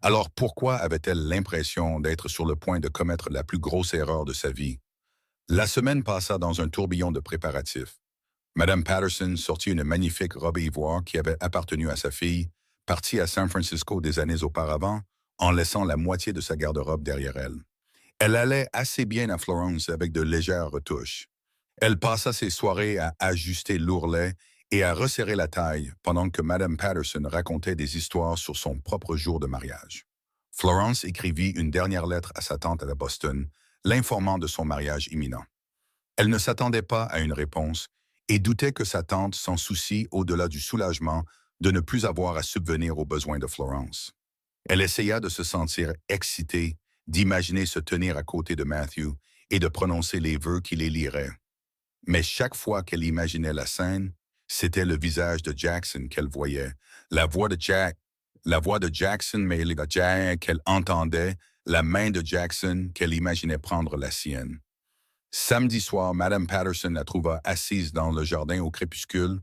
Alors pourquoi avait-elle l'impression d'être sur le point de commettre la plus grosse erreur de sa vie? La semaine passa dans un tourbillon de préparatifs. Mme Patterson sortit une magnifique robe ivoire qui avait appartenu à sa fille, partie à San Francisco des années auparavant, en laissant la moitié de sa garde-robe derrière elle. Elle allait assez bien à Florence avec de légères retouches. Elle passa ses soirées à ajuster l'ourlet et à resserrer la taille pendant que Mme Patterson racontait des histoires sur son propre jour de mariage. Florence écrivit une dernière lettre à sa tante à Boston, l'informant de son mariage imminent. Elle ne s'attendait pas à une réponse et doutait que sa tante s'en soucie au-delà du soulagement de ne plus avoir à subvenir aux besoins de Florence. Elle essaya de se sentir excitée, d'imaginer se tenir à côté de Matthew et de prononcer les vœux qui les lieraient. Mais chaque fois qu'elle imaginait la scène, c'était le visage de Jackson qu'elle voyait, la voix de Jackson mêlée à Jack qu'elle entendait, la main de Jackson qu'elle imaginait prendre la sienne. Samedi soir, Mme Patterson la trouva assise dans le jardin au crépuscule,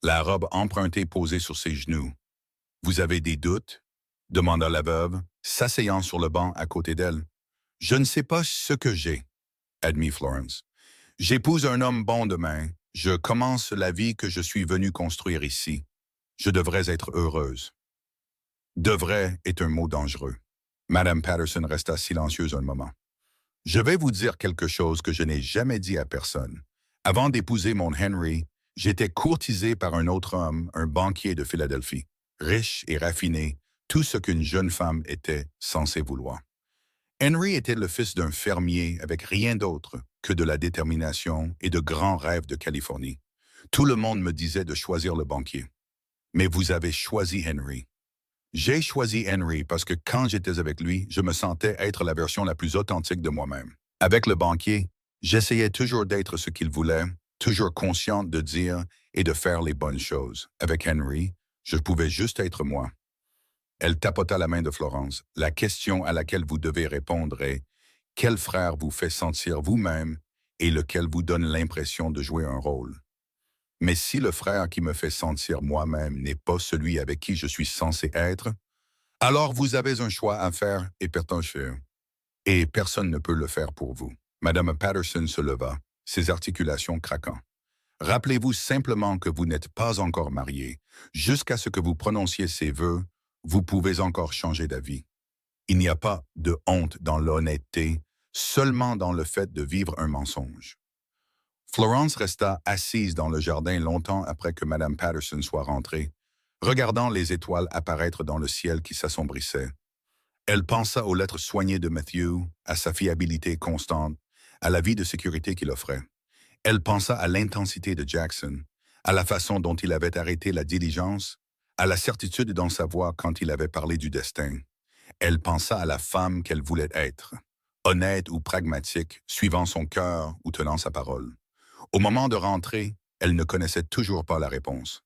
la robe empruntée posée sur ses genoux. « Vous avez des doutes? » demanda la veuve, s'asseyant sur le banc à côté d'elle. « Je ne sais pas ce que j'ai, » admit Florence. « J'épouse un homme bon demain. Je commence la vie que je suis venue construire ici. Je devrais être heureuse. » « Devrait » est un mot dangereux. Mme Patterson resta silencieuse un moment. « Je vais vous dire quelque chose que je n'ai jamais dit à personne. Avant d'épouser mon Henry, j'étais courtisée par un autre homme, un banquier de Philadelphie, riche et raffiné, tout ce qu'une jeune femme était censée vouloir. Henry était le fils d'un fermier avec rien d'autre que de la détermination et de grands rêves de Californie. Tout le monde me disait de choisir le banquier. Mais vous avez choisi Henry. J'ai choisi Henry parce que quand j'étais avec lui, je me sentais être la version la plus authentique de moi-même. Avec le banquier, j'essayais toujours d'être ce qu'il voulait, toujours consciente de dire et de faire les bonnes choses. Avec Henry, je pouvais juste être moi. Elle tapota la main de Florence. La question à laquelle vous devez répondre est « Quel frère vous fait sentir vous-même et lequel vous donne l'impression de jouer un rôle? » Mais si le frère qui me fait sentir moi-même n'est pas celui avec qui je suis censé être, alors vous avez un choix à faire et et personne ne peut le faire pour vous. Madame Patterson se leva, ses articulations craquant. Rappelez-vous simplement que vous n'êtes pas encore marié. Jusqu'à ce que vous prononciez ces vœux, vous pouvez encore changer d'avis. Il n'y a pas de honte dans l'honnêteté, seulement dans le fait de vivre un mensonge. Florence resta assise dans le jardin longtemps après que Mme Patterson soit rentrée, regardant les étoiles apparaître dans le ciel qui s'assombrissait. Elle pensa aux lettres soignées de Matthew, à sa fiabilité constante, à la vie de sécurité qu'il offrait. Elle pensa à l'intensité de Jackson, à la façon dont il avait arrêté la diligence, à la certitude dans sa voix quand il avait parlé du destin. Elle pensa à la femme qu'elle voulait être, honnête ou pragmatique, suivant son cœur ou tenant sa parole. Au moment de rentrer, elle ne connaissait toujours pas la réponse.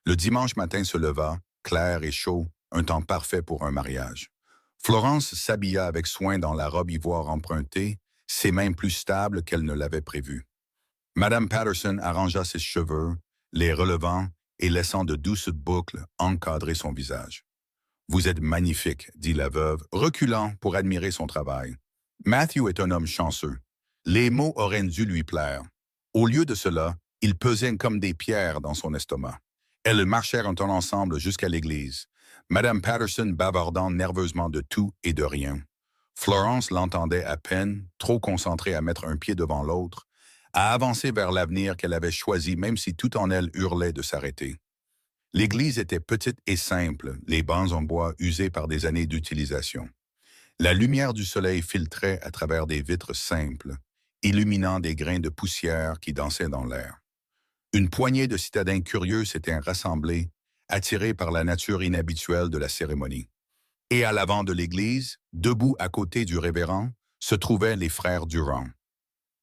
Le dimanche matin se leva, clair et chaud, un temps parfait pour un mariage. Florence s'habilla avec soin dans la robe ivoire empruntée, ses mains plus stables qu'elle ne l'avait prévu. Madame Patterson arrangea ses cheveux, les relevant et laissant de douces boucles encadrer son visage. « Vous êtes magnifique, dit la veuve, reculant pour admirer son travail. Matthew est un homme chanceux. Les mots auraient dû lui plaire. Au lieu de cela, ils pesaient comme des pierres dans son estomac. Elles marchèrent en ensemble jusqu'à l'église, Madame Patterson bavardant nerveusement de tout et de rien. Florence l'entendait à peine, trop concentrée à mettre un pied devant l'autre, à avancer vers l'avenir qu'elle avait choisi même si tout en elle hurlait de s'arrêter. L'église était petite et simple, les bancs en bois usés par des années d'utilisation. La lumière du soleil filtrait à travers des vitres simples, illuminant des grains de poussière qui dansaient dans l'air. Une poignée de citadins curieux s'étaient rassemblés, attirés par la nature inhabituelle de la cérémonie. Et à l'avant de l'église, debout à côté du révérend, se trouvaient les frères Durand.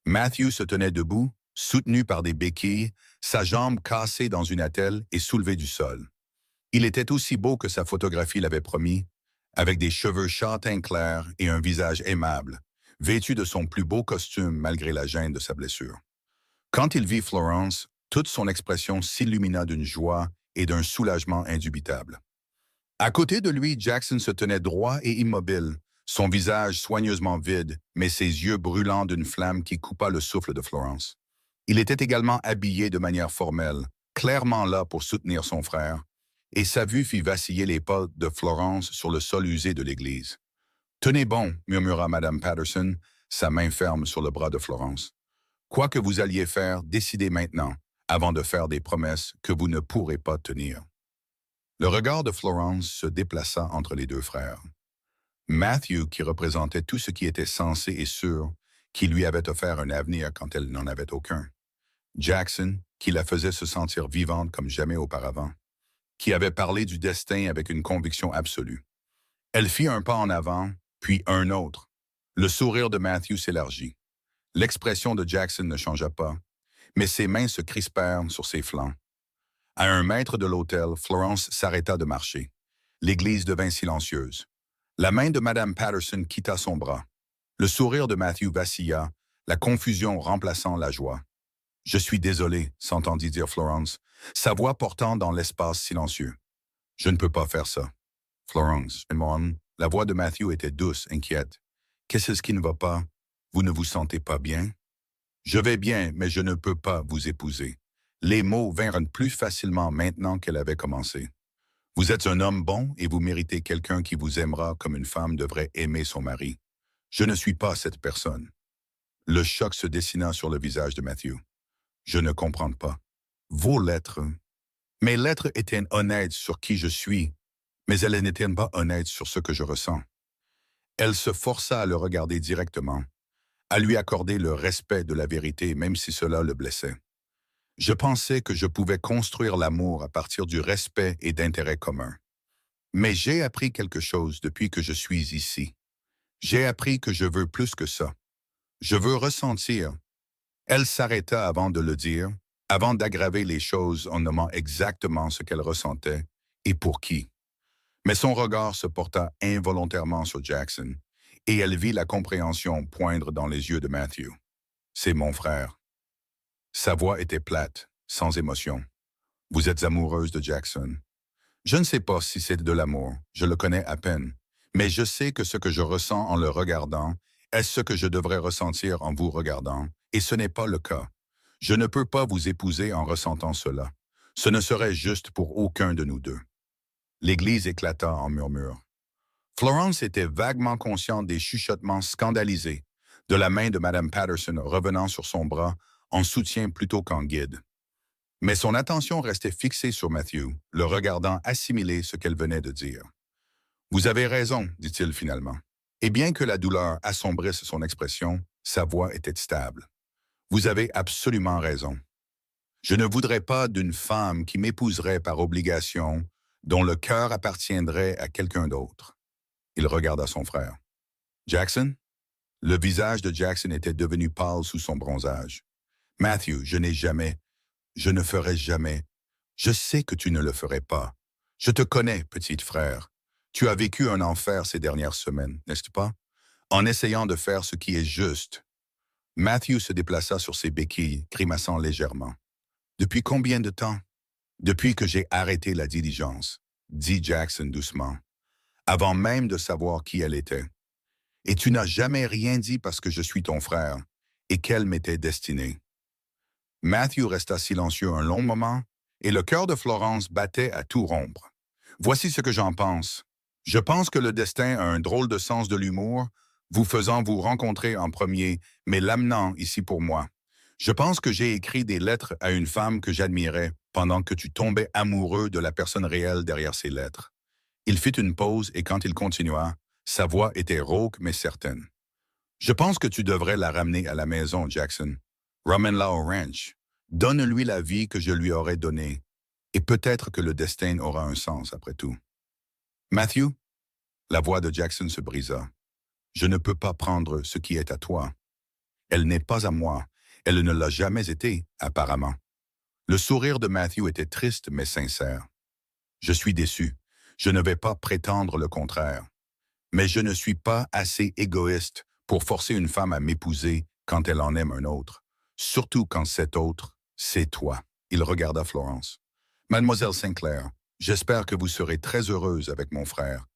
Matthew se tenait debout, soutenu par des béquilles, sa jambe cassée dans une attelle et soulevée du sol. Il était aussi beau que sa photographie l'avait promis, avec des cheveux châtains clairs et un visage aimable, vêtu de son plus beau costume malgré la gêne de sa blessure. Quand il vit Florence, toute son expression s'illumina d'une joie et d'un soulagement indubitable. À côté de lui, Jackson se tenait droit et immobile, son visage soigneusement vide, mais ses yeux brûlants d'une flamme qui coupa le souffle de Florence. Il était également habillé de manière formelle, clairement là pour soutenir son frère, et sa vue fit vaciller les pas de Florence sur le sol usé de l'église. « Tenez bon, murmura Madame Patterson, sa main ferme sur le bras de Florence. Quoi que vous alliez faire, décidez maintenant, avant de faire des promesses que vous ne pourrez pas tenir. » Le regard de Florence se déplaça entre les deux frères. Matthew, qui représentait tout ce qui était sensé et sûr, qui lui avait offert un avenir quand elle n'en avait aucun. Jackson, qui la faisait se sentir vivante comme jamais auparavant, qui avait parlé du destin avec une conviction absolue. Elle fit un pas en avant, puis un autre. Le sourire de Matthew s'élargit. L'expression de Jackson ne changea pas, mais ses mains se crispèrent sur ses flancs. À 1 mètre de l'autel, Florence s'arrêta de marcher. L'église devint silencieuse. La main de Madame Patterson quitta son bras. Le sourire de Matthew vacilla, la confusion remplaçant la joie. « Je suis désolé, s'entendit dire Florence, sa voix portant dans l'espace silencieux. « Je ne peux pas faire ça. » Florence, la voix de Matthew était douce, inquiète. « Qu'est-ce qui ne va pas? Vous ne vous sentez pas bien? »« Je vais bien, mais je ne peux pas vous épouser. » Les mots vinrent plus facilement maintenant qu'elle avait commencé. « Vous êtes un homme bon et vous méritez quelqu'un qui vous aimera comme une femme devrait aimer son mari. Je ne suis pas cette personne. » Le choc se dessina sur le visage de Matthew. « Je ne comprends pas. Vos lettres. Mes lettres étaient honnêtes sur qui je suis, mais elles n'étaient pas honnêtes sur ce que je ressens. » Elle se força à le regarder directement, à lui accorder le respect de la vérité même si cela le blessait. « Je pensais que je pouvais construire l'amour à partir du respect et d'intérêts communs. Mais j'ai appris quelque chose depuis que je suis ici. J'ai appris que je veux plus que ça. Je veux ressentir. » Elle s'arrêta avant de le dire, avant d'aggraver les choses en nommant exactement ce qu'elle ressentait et pour qui. Mais son regard se porta involontairement sur Jackson, et elle vit la compréhension poindre dans les yeux de Matthew. « C'est mon frère. » Sa voix était plate, sans émotion. « Vous êtes amoureuse de Jackson. » Je ne sais pas si c'est de l'amour, je le connais à peine, mais je sais que ce que je ressens en le regardant est ce que je devrais ressentir en vous regardant, et ce n'est pas le cas. Je ne peux pas vous épouser en ressentant cela. Ce ne serait juste pour aucun de nous deux. L'église éclata en murmures. Florence était vaguement consciente des chuchotements scandalisés, de la main de Madame Patterson revenant sur son bras en soutien plutôt qu'en guide. Mais son attention restait fixée sur Matthew, le regardant assimiler ce qu'elle venait de dire. « Vous avez raison, dit-il finalement. Et bien que la douleur assombrisse son expression, sa voix était stable. « Vous avez absolument raison. Je ne voudrais pas d'une femme qui m'épouserait par obligation, dont le cœur appartiendrait à quelqu'un d'autre. Il regarda son frère. Jackson? Le visage de Jackson était devenu pâle sous son bronzage. Matthew, je ne ferai jamais. Je sais que tu ne le ferais pas. Je te connais, petit frère. Tu as vécu un enfer ces dernières semaines, n'est-ce pas? En essayant de faire ce qui est juste. Matthew se déplaça sur ses béquilles, grimaçant légèrement. Depuis combien de temps? Depuis que j'ai arrêté la diligence, dit Jackson doucement, avant même de savoir qui elle était. Et tu n'as jamais rien dit parce que je suis ton frère et qu'elle m'était destinée. Matthew resta silencieux un long moment et le cœur de Florence battait à tout rompre. Voici ce que j'en pense. Je pense que le destin a un drôle de sens de l'humour, vous faisant vous rencontrer en premier, mais l'amenant ici pour moi. Je pense que j'ai écrit des lettres à une femme que j'admirais pendant que tu tombais amoureux de la personne réelle derrière ces lettres. Il fit une pause et quand il continua, sa voix était rauque mais certaine. Je pense que tu devrais la ramener à la maison, Jackson. Ramène-la au ranch. Donne-lui la vie que je lui aurais donnée. Et peut-être que le destin aura un sens après tout. Matthew? La voix de Jackson se brisa. Je ne peux pas prendre ce qui est à toi. Elle n'est pas à moi. Elle ne l'a jamais été, apparemment. Le sourire de Matthew était triste mais sincère. Je suis déçu. Je ne vais pas prétendre le contraire. Mais je ne suis pas assez égoïste pour forcer une femme à m'épouser quand elle en aime un autre. Surtout quand cet autre, c'est toi. Il regarda Florence. Mademoiselle Sinclair, j'espère que vous serez très heureuse avec mon frère,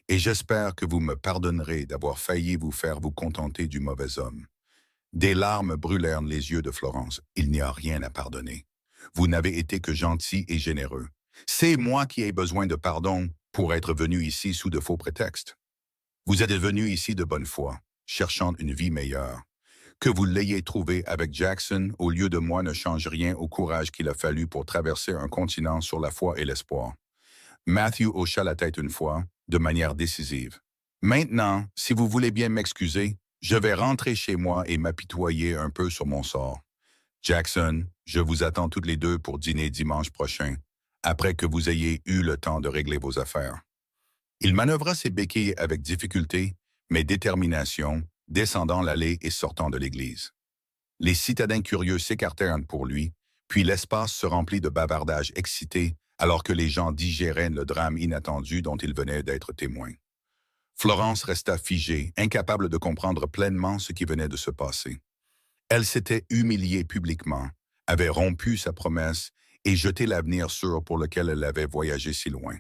et j'espère que vous me pardonnerez d'avoir failli vous faire vous contenter du mauvais homme. Des larmes brûlèrent les yeux de Florence. Il n'y a rien à pardonner. Vous n'avez été que gentil et généreux. C'est moi qui ai besoin de pardon pour être venu ici sous de faux prétextes. Vous êtes venu ici de bonne foi, cherchant une vie meilleure. Que vous l'ayez trouvé avec Jackson au lieu de moi ne change rien au courage qu'il a fallu pour traverser un continent sur la foi et l'espoir. Matthew hocha la tête une fois, de manière décisive. Maintenant, si vous voulez bien m'excuser, je vais rentrer chez moi et m'apitoyer un peu sur mon sort. Jackson, je vous attends toutes les deux pour dîner dimanche prochain, après que vous ayez eu le temps de régler vos affaires. Il manœuvra ses béquilles avec difficulté, mais détermination, descendant l'allée et sortant de l'église. Les citadins curieux s'écartèrent pour lui, puis l'espace se remplit de bavardages excités alors que les gens digéraient le drame inattendu dont ils venaient d'être témoins. Florence resta figée, incapable de comprendre pleinement ce qui venait de se passer. Elle s'était humiliée publiquement, avait rompu sa promesse et jeté l'avenir sûr pour lequel elle avait voyagé si loin.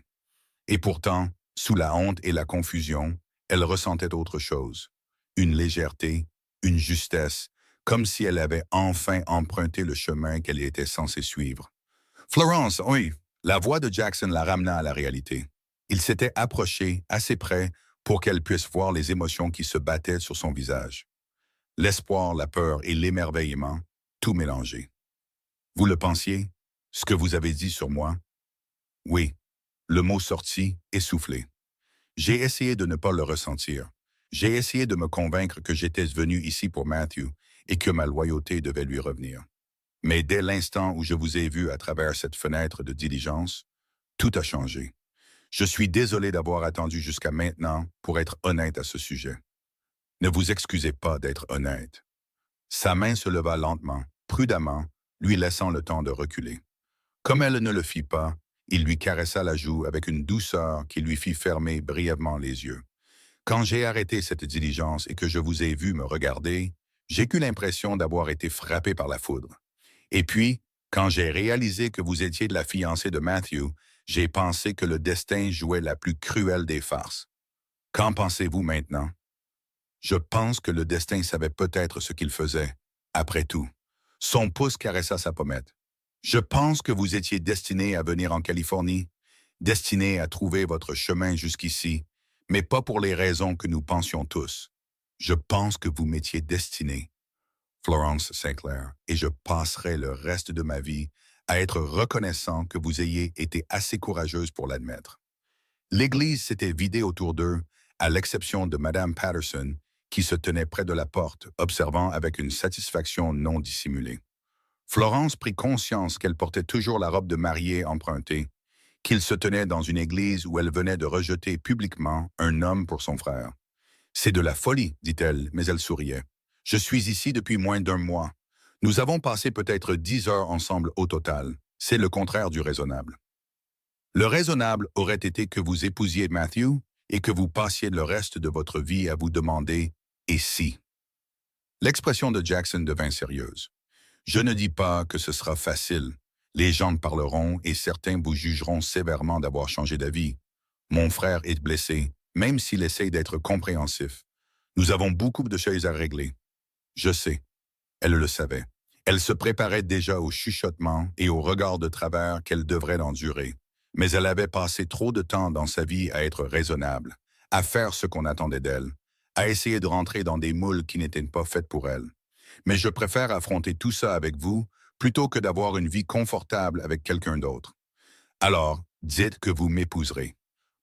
Et pourtant, sous la honte et la confusion, elle ressentait autre chose. Une légèreté, une justesse, comme si elle avait enfin emprunté le chemin qu'elle était censée suivre. Florence, oui, la voix de Jackson la ramena à la réalité. Il s'était approché assez près pour qu'elle puisse voir les émotions qui se battaient sur son visage. L'espoir, la peur et l'émerveillement, tout mélangé. Vous le pensiez? Ce que vous avez dit sur moi? Oui, le mot sortit, essoufflé. J'ai essayé de ne pas le ressentir. J'ai essayé de me convaincre que j'étais venu ici pour Matthew et que ma loyauté devait lui revenir. Mais dès l'instant où je vous ai vu à travers cette fenêtre de diligence, tout a changé. Je suis désolé d'avoir attendu jusqu'à maintenant pour être honnête à ce sujet. Ne vous excusez pas d'être honnête. Sa main se leva lentement, prudemment, lui laissant le temps de reculer. Comme elle ne le fit pas, il lui caressa la joue avec une douceur qui lui fit fermer brièvement les yeux. Quand j'ai arrêté cette diligence et que je vous ai vu me regarder, j'ai eu l'impression d'avoir été frappé par la foudre. Et puis, quand j'ai réalisé que vous étiez la fiancée de Matthew, j'ai pensé que le destin jouait la plus cruelle des farces. Qu'en pensez-vous maintenant? Je pense que le destin savait peut-être ce qu'il faisait. Après tout, son pouce caressa sa pommette. Je pense que vous étiez destiné à venir en Californie, destiné à trouver votre chemin jusqu'ici, mais pas pour les raisons que nous pensions tous. Je pense que vous m'étiez destiné, Florence Sinclair, et je passerai le reste de ma vie à être reconnaissant que vous ayez été assez courageuse pour l'admettre. L'église s'était vidée autour d'eux, à l'exception de Madame Patterson, qui se tenait près de la porte, observant avec une satisfaction non dissimulée. Florence prit conscience qu'elle portait toujours la robe de mariée empruntée, qu'il se tenait dans une église où elle venait de rejeter publiquement un homme pour son frère. C'est de la folie, dit-elle, mais elle souriait. Je suis ici depuis moins d'un mois. Nous avons passé peut-être 10 heures ensemble au total. C'est le contraire du raisonnable. Le raisonnable aurait été que vous épousiez Matthew et que vous passiez le reste de votre vie à vous demander « et si ». L'expression de Jackson devint sérieuse. Je ne dis pas que ce sera facile. Les gens parleront et certains vous jugeront sévèrement d'avoir changé d'avis. Mon frère est blessé, même s'il essaye d'être compréhensif. Nous avons beaucoup de choses à régler. Je sais. Elle le savait. Elle se préparait déjà au chuchotement et au regard de travers qu'elle devrait endurer. Mais elle avait passé trop de temps dans sa vie à être raisonnable, à faire ce qu'on attendait d'elle, à essayer de rentrer dans des moules qui n'étaient pas faites pour elle. Mais je préfère affronter tout ça avec vous plutôt que d'avoir une vie confortable avec quelqu'un d'autre. Alors, dites que vous m'épouserez.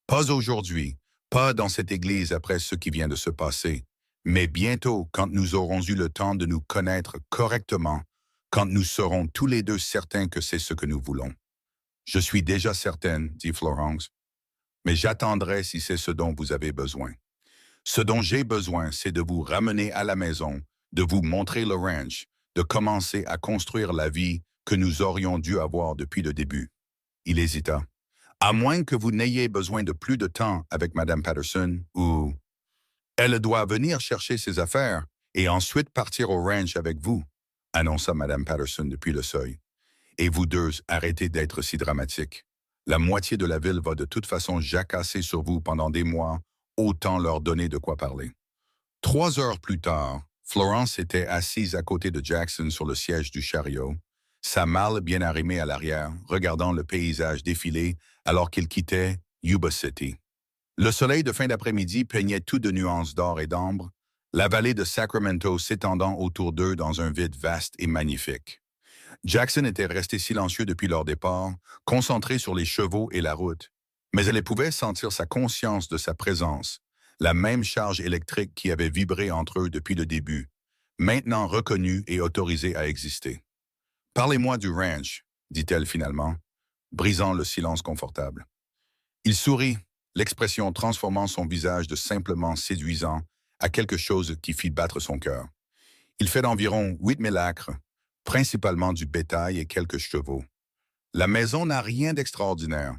Pas aujourd'hui, pas dans cette église après ce qui vient de se passer, mais bientôt quand nous aurons eu le temps de nous connaître correctement, quand nous serons tous les deux certains que c'est ce que nous voulons. Je suis déjà certaine, dit Florence, mais j'attendrai si c'est ce dont vous avez besoin. Ce dont j'ai besoin, c'est de vous ramener à la maison, de vous montrer le ranch, de commencer à construire la vie que nous aurions dû avoir depuis le début. Il hésita. À moins que vous n'ayez besoin de plus de temps avec Mme Patterson ou... Elle doit venir chercher ses affaires et ensuite partir au ranch avec vous, annonça Mme Patterson depuis le seuil. Et vous deux, arrêtez d'être si dramatique. La moitié de la ville va de toute façon jacasser sur vous pendant des mois, autant leur donner de quoi parler. 3 heures plus tard, Florence était assise à côté de Jackson sur le siège du chariot, sa malle bien arrimée à l'arrière, regardant le paysage défiler alors qu'il quittait Yuba City. Le soleil de fin d'après-midi peignait tout de nuances d'or et d'ambre, la vallée de Sacramento s'étendant autour d'eux dans un vide vaste et magnifique. Jackson était resté silencieux depuis leur départ, concentré sur les chevaux et la route, mais elle pouvait sentir sa conscience de sa présence, la même charge électrique qui avait vibré entre eux depuis le début, maintenant reconnue et autorisée à exister. « Parlez-moi du ranch », dit-elle finalement, brisant le silence confortable. Il sourit, l'expression transformant son visage de simplement séduisant à quelque chose qui fit battre son cœur. Il fait d'environ 8000 acres, principalement du bétail et quelques chevaux. La maison n'a rien d'extraordinaire.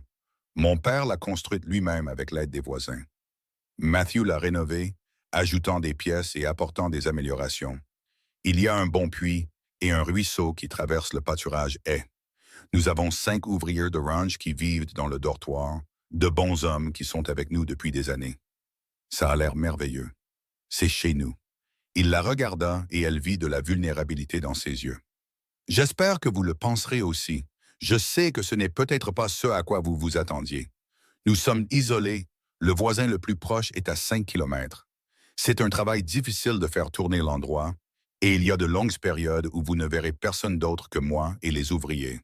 Mon père l'a construite lui-même avec l'aide des voisins. Matthew l'a rénovée, ajoutant des pièces et apportant des améliorations. Il y a un bon puits et un ruisseau qui traverse le pâturage haie. Nous avons 5 ouvriers de ranch qui vivent dans le dortoir, de bons hommes qui sont avec nous depuis des années. Ça a l'air merveilleux. C'est chez nous. Il la regarda et elle vit de la vulnérabilité dans ses yeux. J'espère que vous le penserez aussi. Je sais que ce n'est peut-être pas ce à quoi vous vous attendiez. Nous sommes isolés. Le voisin le plus proche est à 5 kilomètres. C'est un travail difficile de faire tourner l'endroit, et il y a de longues périodes où vous ne verrez personne d'autre que moi et les ouvriers.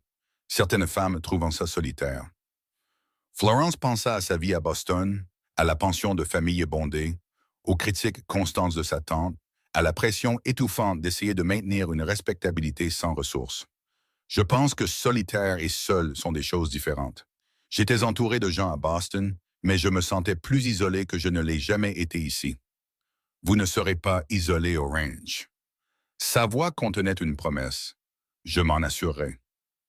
Certaines femmes trouvent ça solitaire. Florence pensa à sa vie à Boston, à la pension de famille bondée, aux critiques constantes de sa tante, à la pression étouffante d'essayer de maintenir une respectabilité sans ressources. Je pense que solitaire et seul sont des choses différentes. J'étais entouré de gens à Boston, mais je me sentais plus isolé que je ne l'ai jamais été ici. Vous ne serez pas isolé au ranch. Sa voix contenait une promesse. Je m'en assurerai.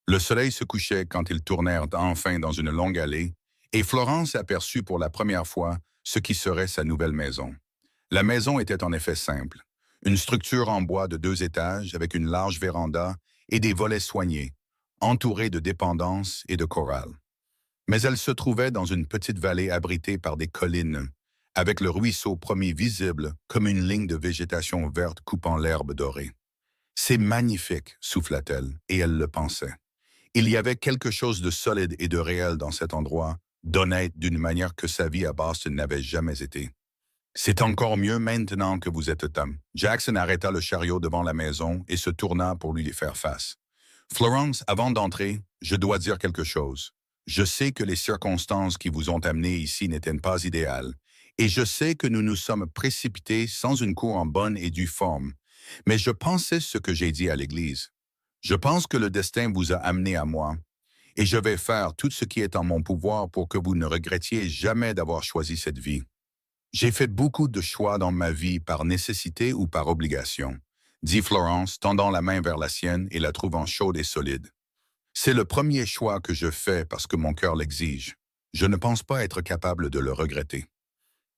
Le soleil se couchait quand ils tournèrent enfin dans une longue allée, et Florence aperçut pour la première fois ce qui serait sa nouvelle maison. La maison était en effet simple. Une structure en bois de 2 étages avec une large véranda et des volets soignés, entourés de dépendances et de corrals. Mais elle se trouvait dans une petite vallée abritée par des collines, avec le ruisseau promis visible comme une ligne de végétation verte coupant l'herbe dorée. « C'est magnifique », souffla-t-elle, et elle le pensait. Il y avait quelque chose de solide et de réel dans cet endroit, d'honnête d'une manière que sa vie à Boston n'avait jamais été. C'est encore mieux maintenant que vous êtes homme. Jackson arrêta le chariot devant la maison et se tourna pour lui faire face. Florence, avant d'entrer, je dois dire quelque chose. Je sais que les circonstances qui vous ont amené ici n'étaient pas idéales, et je sais que nous nous sommes précipités sans une cour en bonne et due forme. Mais je pensais ce que j'ai dit à l'Église. Je pense que le destin vous a amené à moi, et je vais faire tout ce qui est en mon pouvoir pour que vous ne regrettiez jamais d'avoir choisi cette vie. J'ai fait beaucoup de choix dans ma vie par nécessité ou par obligation, dit Florence, tendant la main vers la sienne et la trouvant chaude et solide. C'est le premier choix que je fais parce que mon cœur l'exige. Je ne pense pas être capable de le regretter.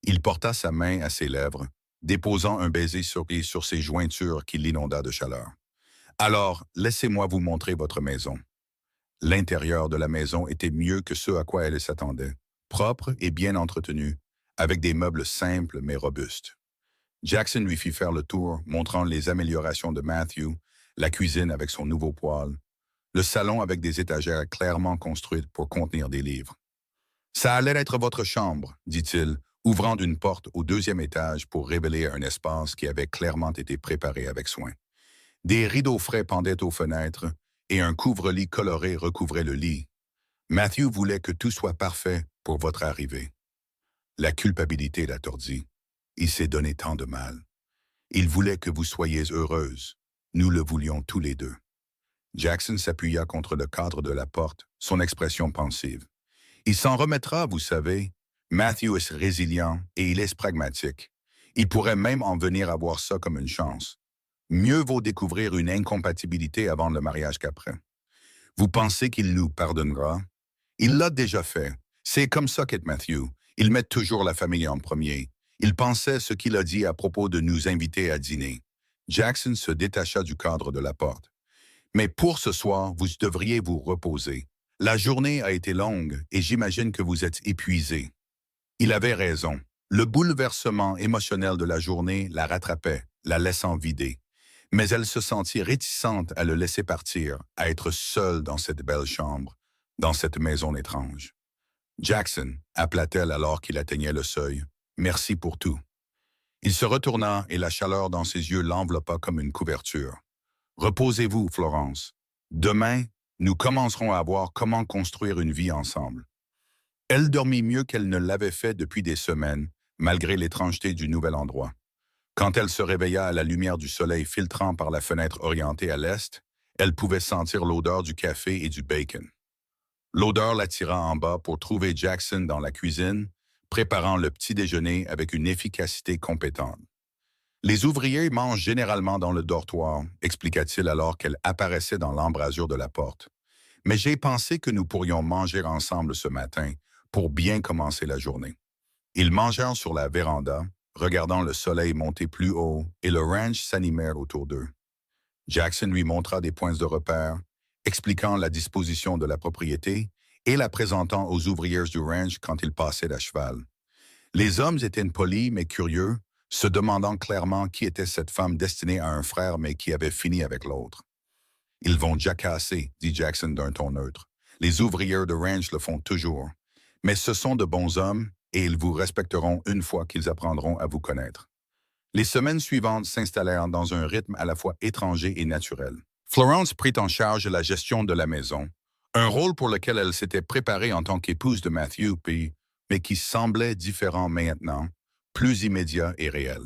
Il porta sa main à ses lèvres, déposant un baiser sur ses jointures qui l'inonda de chaleur. Alors, laissez-moi vous montrer votre maison. L'intérieur de la maison était mieux que ce à quoi elle s'attendait, propre et bien entretenu, avec des meubles simples mais robustes. Jackson lui fit faire le tour, montrant les améliorations de Matthew, la cuisine avec son nouveau poêle, le salon avec des étagères clairement construites pour contenir des livres. Ça allait être votre chambre, dit-il, ouvrant une porte au deuxième étage pour révéler un espace qui avait clairement été préparé avec soin. Des rideaux frais pendaient aux fenêtres et un couvre-lit coloré recouvrait le lit. Matthew voulait que tout soit parfait pour votre arrivée. La culpabilité la tordit. Il s'est donné tant de mal. Il voulait que vous soyez heureuse. Nous le voulions tous les deux. Jackson s'appuya contre le cadre de la porte, son expression pensive. Il s'en remettra, vous savez. Matthew est résilient et il est pragmatique. Il pourrait même en venir à voir ça comme une chance. Mieux vaut découvrir une incompatibilité avant le mariage qu'après. Vous pensez qu'il nous pardonnera? Il l'a déjà fait. C'est comme ça qu'est Matthew. Il met toujours la famille en premier. Il pensait ce qu'il a dit à propos de nous inviter à dîner. Jackson se détacha du cadre de la porte. Mais pour ce soir, vous devriez vous reposer. La journée a été longue et j'imagine que vous êtes épuisé. Il avait raison. Le bouleversement émotionnel de la journée la rattrapait, la laissant vider. Mais elle se sentit réticente à le laisser partir, à être seule dans cette belle chambre, dans cette maison étrange. Jackson, appela-t-elle alors qu'il atteignait le seuil, merci pour tout. Il se retourna et la chaleur dans ses yeux l'enveloppa comme une couverture. Reposez-vous, Florence. Demain, nous commencerons à voir comment construire une vie ensemble. Elle dormit mieux qu'elle ne l'avait fait depuis des semaines, malgré l'étrangeté du nouvel endroit. Quand elle se réveilla à la lumière du soleil filtrant par la fenêtre orientée à l'est, elle pouvait sentir l'odeur du café et du bacon. L'odeur l'attira en bas pour trouver Jackson dans la cuisine, préparant le petit déjeuner avec une efficacité compétente. Les ouvriers mangent généralement dans le dortoir, expliqua-t-il alors qu'elle apparaissait dans l'embrasure de la porte. Mais j'ai pensé que nous pourrions manger ensemble ce matin pour bien commencer la journée. Ils mangèrent sur la véranda, regardant le soleil monter plus haut et le ranch s'animer autour d'eux. Jackson lui montra des points de repère, expliquant la disposition de la propriété et la présentant aux ouvriers du ranch quand ils passaient à cheval. Les hommes étaient polis mais curieux, se demandant clairement qui était cette femme destinée à un frère mais qui avait fini avec l'autre. « Ils vont jacasser, dit Jackson d'un ton neutre. Les ouvriers de ranch le font toujours. Mais ce sont de bons hommes et ils vous respecteront une fois qu'ils apprendront à vous connaître. » Les semaines suivantes s'installèrent dans un rythme à la fois étranger et naturel. Florence prit en charge la gestion de la maison, un rôle pour lequel elle s'était préparée en tant qu'épouse de Matthew, mais qui semblait différent maintenant, plus immédiat et réel.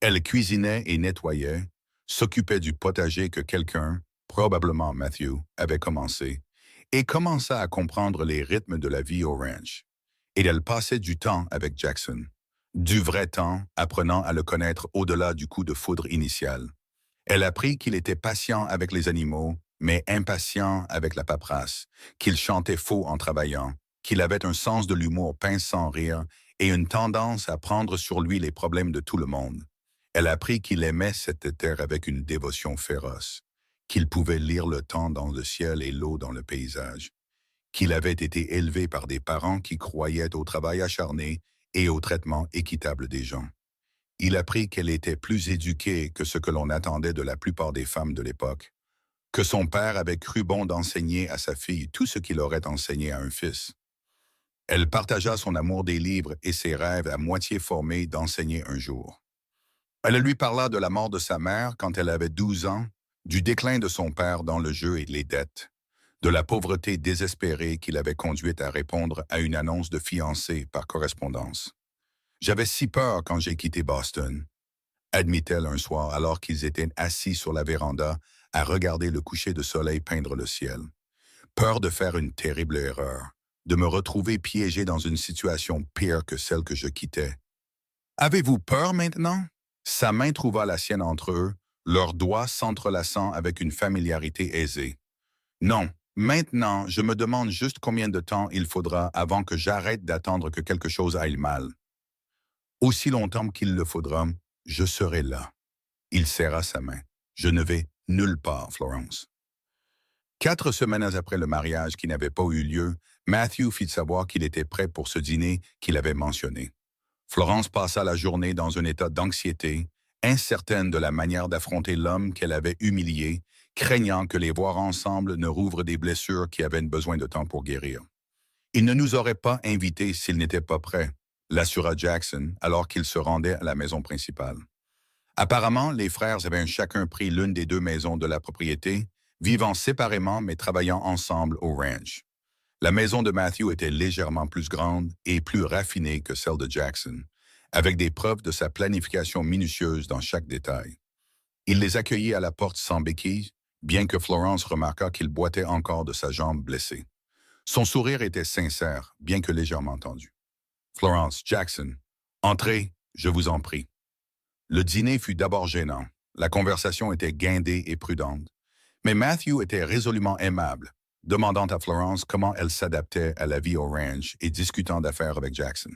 Elle cuisinait et nettoyait, s'occupait du potager que quelqu'un, probablement Matthew, avait commencé, et commença à comprendre les rythmes de la vie au ranch. Et elle passait du temps avec Jackson. Du vrai temps, apprenant à le connaître au-delà du coup de foudre initial. Elle apprit qu'il était patient avec les animaux, mais impatient avec la paperasse, qu'il chantait faux en travaillant, qu'il avait un sens de l'humour pince sans rire et une tendance à prendre sur lui les problèmes de tout le monde. Elle apprit qu'il aimait cette terre avec une dévotion féroce, qu'il pouvait lire le temps dans le ciel et l'eau dans le paysage, qu'il avait été élevé par des parents qui croyaient au travail acharné et au traitement équitable des gens. Il apprit qu'elle était plus éduquée que ce que l'on attendait de la plupart des femmes de l'époque, que son père avait cru bon d'enseigner à sa fille tout ce qu'il aurait enseigné à un fils. Elle partagea son amour des livres et ses rêves à moitié formés d'enseigner un jour. Elle lui parla de la mort de sa mère quand elle avait 12 ans, du déclin de son père dans le jeu et les dettes, de la pauvreté désespérée qui l'avait conduite à répondre à une annonce de fiançailles par correspondance. « J'avais si peur quand j'ai quitté Boston », admit-elle un soir alors qu'ils étaient assis sur la véranda à regarder le coucher de soleil peindre le ciel. Peur de faire une terrible erreur, de me retrouver piégé dans une situation pire que celle que je quittais. Avez-vous peur maintenant? Sa main trouva la sienne entre eux, leurs doigts s'entrelaçant avec une familiarité aisée. Non, maintenant, je me demande juste combien de temps il faudra avant que j'arrête d'attendre que quelque chose aille mal. Aussi longtemps qu'il le faudra, je serai là. Il serra sa main. Je ne vais nulle part, Florence. 4 semaines après le mariage qui n'avait pas eu lieu, Matthew fit savoir qu'il était prêt pour ce dîner qu'il avait mentionné. Florence passa la journée dans un état d'anxiété, incertaine de la manière d'affronter l'homme qu'elle avait humilié, craignant que les voir ensemble ne rouvrent des blessures qui avaient besoin de temps pour guérir. Il ne nous aurait pas invités s'il n'était pas prêt, l'assura Jackson alors qu'il se rendait à la maison principale. Apparemment, les frères avaient chacun pris l'une des 2 maisons de la propriété, vivant séparément mais travaillant ensemble au ranch. La maison de Matthew était légèrement plus grande et plus raffinée que celle de Jackson, avec des preuves de sa planification minutieuse dans chaque détail. Il les accueillit à la porte sans béquille, bien que Florence remarqua qu'il boitait encore de sa jambe blessée. Son sourire était sincère, bien que légèrement tendu. « Florence, Jackson, entrez, je vous en prie. » Le dîner fut d'abord gênant. La conversation était guindée et prudente. Mais Matthew était résolument aimable, demandant à Florence comment elle s'adaptait à la vie au ranch et discutant d'affaires avec Jackson.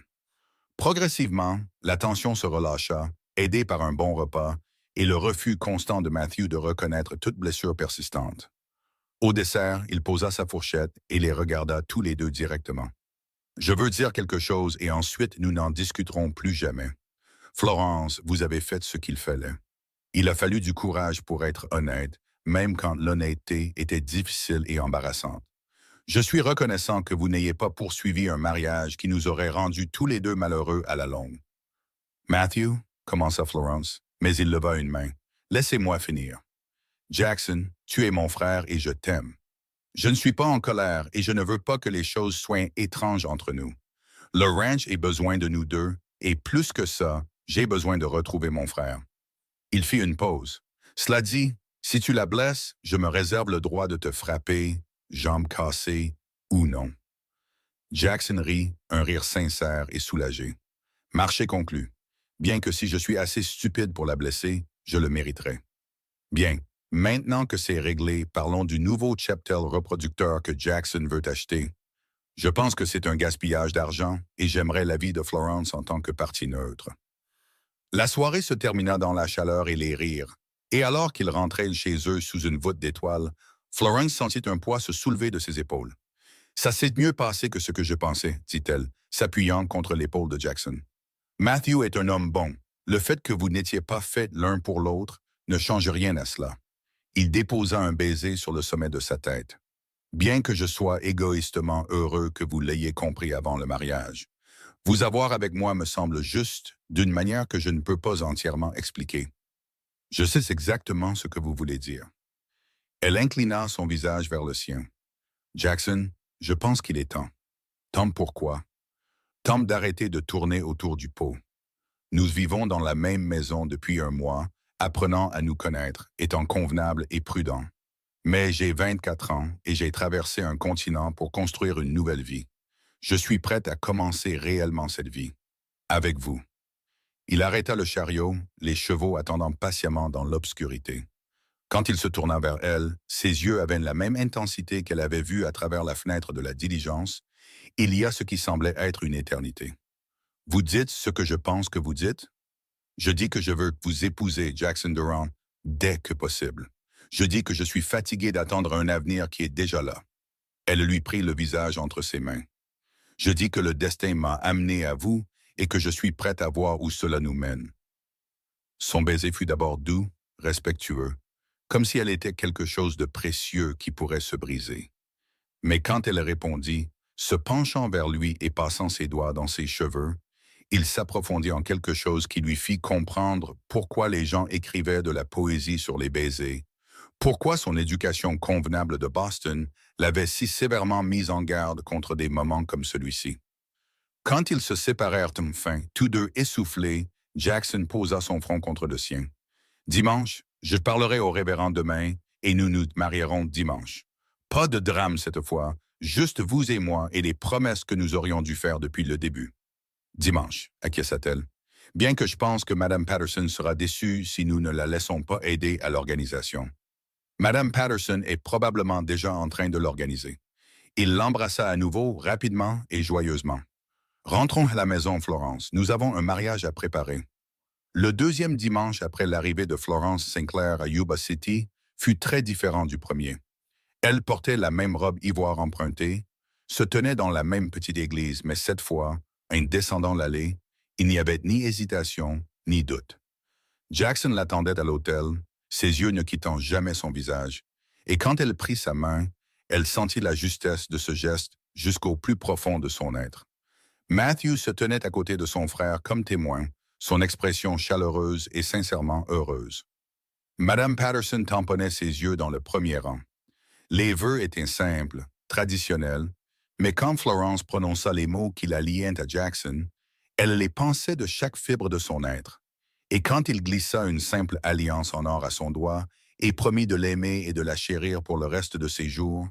Progressivement, la tension se relâcha, aidée par un bon repas et le refus constant de Matthew de reconnaître toute blessure persistante. Au dessert, il posa sa fourchette et les regarda tous les deux directement. « Je veux dire quelque chose et ensuite nous n'en discuterons plus jamais. Florence, vous avez fait ce qu'il fallait. Il a fallu du courage pour être honnête, même quand l'honnêteté était difficile et embarrassante. Je suis reconnaissant que vous n'ayez pas poursuivi un mariage qui nous aurait rendus tous les 2 malheureux à la longue. » « Matthew, » commença Florence, mais il leva une main. « Laissez-moi finir. Jackson, tu es mon frère et je t'aime. Je ne suis pas en colère et je ne veux pas que les choses soient étranges entre nous. Le ranch a besoin de nous deux et plus que ça, j'ai besoin de retrouver mon frère. » Il fit une pause. « Cela dit, si tu la blesses, je me réserve le droit de te frapper, jambes cassées ou non. » Jackson rit, un rire sincère et soulagé. « Marché conclu. Bien que si je suis assez stupide pour la blesser, je le mériterai. Bien, maintenant que c'est réglé, parlons du nouveau cheptel reproducteur que Jackson veut acheter. Je pense que c'est un gaspillage d'argent et j'aimerais l'avis de Florence en tant que partie neutre. » La soirée se termina dans la chaleur et les rires, et alors qu'ils rentraient chez eux sous une voûte d'étoiles, Florence sentit un poids se soulever de ses épaules. « Ça s'est mieux passé que ce que je pensais, » dit-elle, s'appuyant contre l'épaule de Jackson. « Matthew est un homme bon. Le fait que vous n'étiez pas faits l'un pour l'autre ne change rien à cela. » Il déposa un baiser sur le sommet de sa tête. « Bien que je sois égoïstement heureux que vous l'ayez compris avant le mariage, vous avoir avec moi me semble juste d'une manière que je ne peux pas entièrement expliquer. Je sais exactement ce que vous voulez dire. » Elle inclina son visage vers le sien. « Jackson, je pense qu'il est temps. Temps pourquoi? Temps d'arrêter de tourner autour du pot. Nous vivons dans la même maison depuis un mois, apprenant à nous connaître, étant convenables et prudents. Mais j'ai 24 ans et j'ai traversé un continent pour construire une nouvelle vie. Je suis prête à commencer réellement cette vie. Avec vous. » Il arrêta le chariot, les chevaux attendant patiemment dans l'obscurité. Quand il se tourna vers elle, ses yeux avaient la même intensité qu'elle avait vue à travers la fenêtre de la diligence. Il y a ce qui semblait être une éternité. « Vous dites ce que je pense que vous dites? Je dis que je veux vous épouser, Jackson Durant, dès que possible. Je dis que je suis fatigué d'attendre un avenir qui est déjà là. » Elle lui prit le visage entre ses mains. « Je dis que le destin m'a amené à vous et que je suis prête à voir où cela nous mène. » Son baiser fut d'abord doux, respectueux, comme si elle était quelque chose de précieux qui pourrait se briser. Mais quand elle répondit, se penchant vers lui et passant ses doigts dans ses cheveux, il s'approfondit en quelque chose qui lui fit comprendre pourquoi les gens écrivaient de la poésie sur les baisers, pourquoi son éducation convenable de Boston l'avait si sévèrement mise en garde contre des moments comme celui-ci. Quand ils se séparèrent enfin, tous deux essoufflés, Jackson posa son front contre le sien. « Dimanche, je parlerai au révérend demain et nous nous marierons dimanche. Pas de drame cette fois, juste vous et moi et les promesses que nous aurions dû faire depuis le début. Dimanche, acquiesça-t-elle. Bien que je pense que Madame Patterson sera déçue si nous ne la laissons pas aider à l'organisation. Madame Patterson est probablement déjà en train de l'organiser. Il l'embrassa à nouveau, rapidement et joyeusement. Rentrons à la maison, Florence. Nous avons un mariage à préparer. Le deuxième dimanche après l'arrivée de Florence Sinclair à Yuba City fut très différent du premier. Elle portait la même robe ivoire empruntée, se tenait dans la même petite église, mais cette fois, en descendant l'allée, il n'y avait ni hésitation, ni doute. Jackson l'attendait à l'hôtel, ses yeux ne quittant jamais son visage, et quand elle prit sa main, elle sentit la justesse de ce geste jusqu'au plus profond de son être. Matthew se tenait à côté de son frère comme témoin, son expression chaleureuse et sincèrement heureuse. Madame Patterson tamponnait ses yeux dans le premier rang. Les vœux étaient simples, traditionnels, mais quand Florence prononça les mots qui la liaient à Jackson, elle les pensait de chaque fibre de son être. Et quand il glissa une simple alliance en or à son doigt et promit de l'aimer et de la chérir pour le reste de ses jours,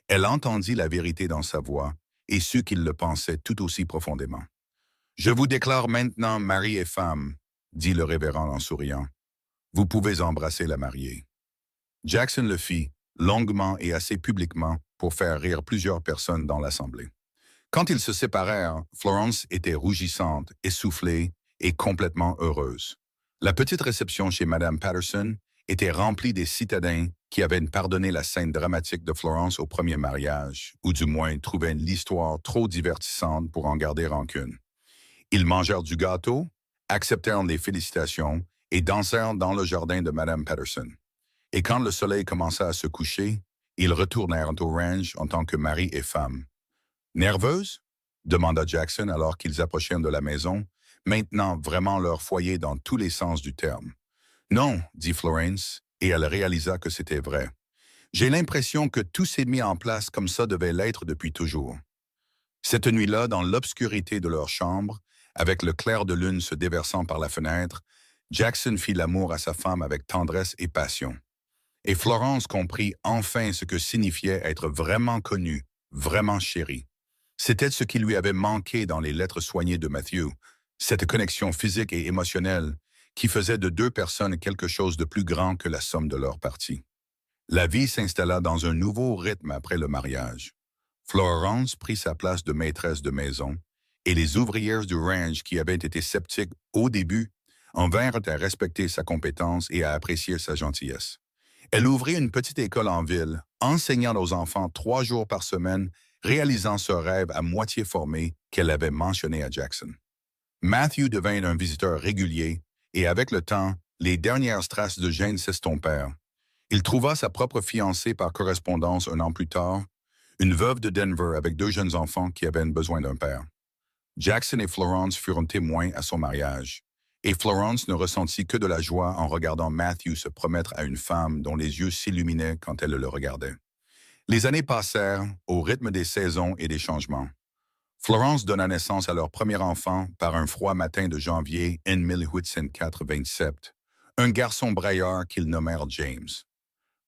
elle entendit la vérité dans sa voix et sut qu'il le pensait tout aussi profondément. « Je vous déclare maintenant mari et femme, » dit le révérend en souriant. « Vous pouvez embrasser la mariée. » Jackson le fit, longuement et assez publiquement, pour faire rire plusieurs personnes dans l'assemblée. Quand ils se séparèrent, Florence était rougissante, essoufflée et complètement heureuse. La petite réception chez Madame Patterson était remplie des citadins qui avaient pardonné la scène dramatique de Florence au premier mariage, ou du moins trouvaient l'histoire trop divertissante pour en garder rancune. Ils mangèrent du gâteau, acceptèrent les félicitations et dansèrent dans le jardin de Madame Patterson. Et quand le soleil commença à se coucher, ils retournèrent au ranch en tant que mari et femme. « Nerveuse ?» demanda Jackson alors qu'ils approchèrent de la maison, maintenant vraiment leur foyer dans tous les sens du terme. « Non, » dit Florence, et elle réalisa que c'était vrai. « J'ai l'impression que tout s'est mis en place comme ça devait l'être depuis toujours. » Cette nuit-là, dans l'obscurité de leur chambre, avec le clair de lune se déversant par la fenêtre, Jackson fit l'amour à sa femme avec tendresse et passion. Et Florence comprit enfin ce que signifiait être vraiment connue, vraiment chérie. C'était ce qui lui avait manqué dans les lettres soignées de Matthew, cette connexion physique et émotionnelle qui faisait de deux personnes quelque chose de plus grand que la somme de leurs parties. La vie s'installa dans un nouveau rythme après le mariage. Florence prit sa place de maîtresse de maison, et les ouvrières du ranch qui avaient été sceptiques au début en vinrent à respecter sa compétence et à apprécier sa gentillesse. Elle ouvrit une petite école en ville, enseignant aux enfants 3 jours par semaine, réalisant ce rêve à moitié formé qu'elle avait mentionné à Jackson. Matthew devint un visiteur régulier, et avec le temps, les dernières traces de gêne s'estompèrent. Il trouva sa propre fiancée par correspondance un an plus tard, une veuve de Denver avec 2 jeunes enfants qui avaient besoin d'un père. Jackson et Florence furent témoins à son mariage, et Florence ne ressentit que de la joie en regardant Matthew se promettre à une femme dont les yeux s'illuminaient quand elle le regardait. Les années passèrent au rythme des saisons et des changements. Florence donna naissance à leur premier enfant par un froid matin de janvier en 1827, un garçon braillard qu'ils nommèrent James.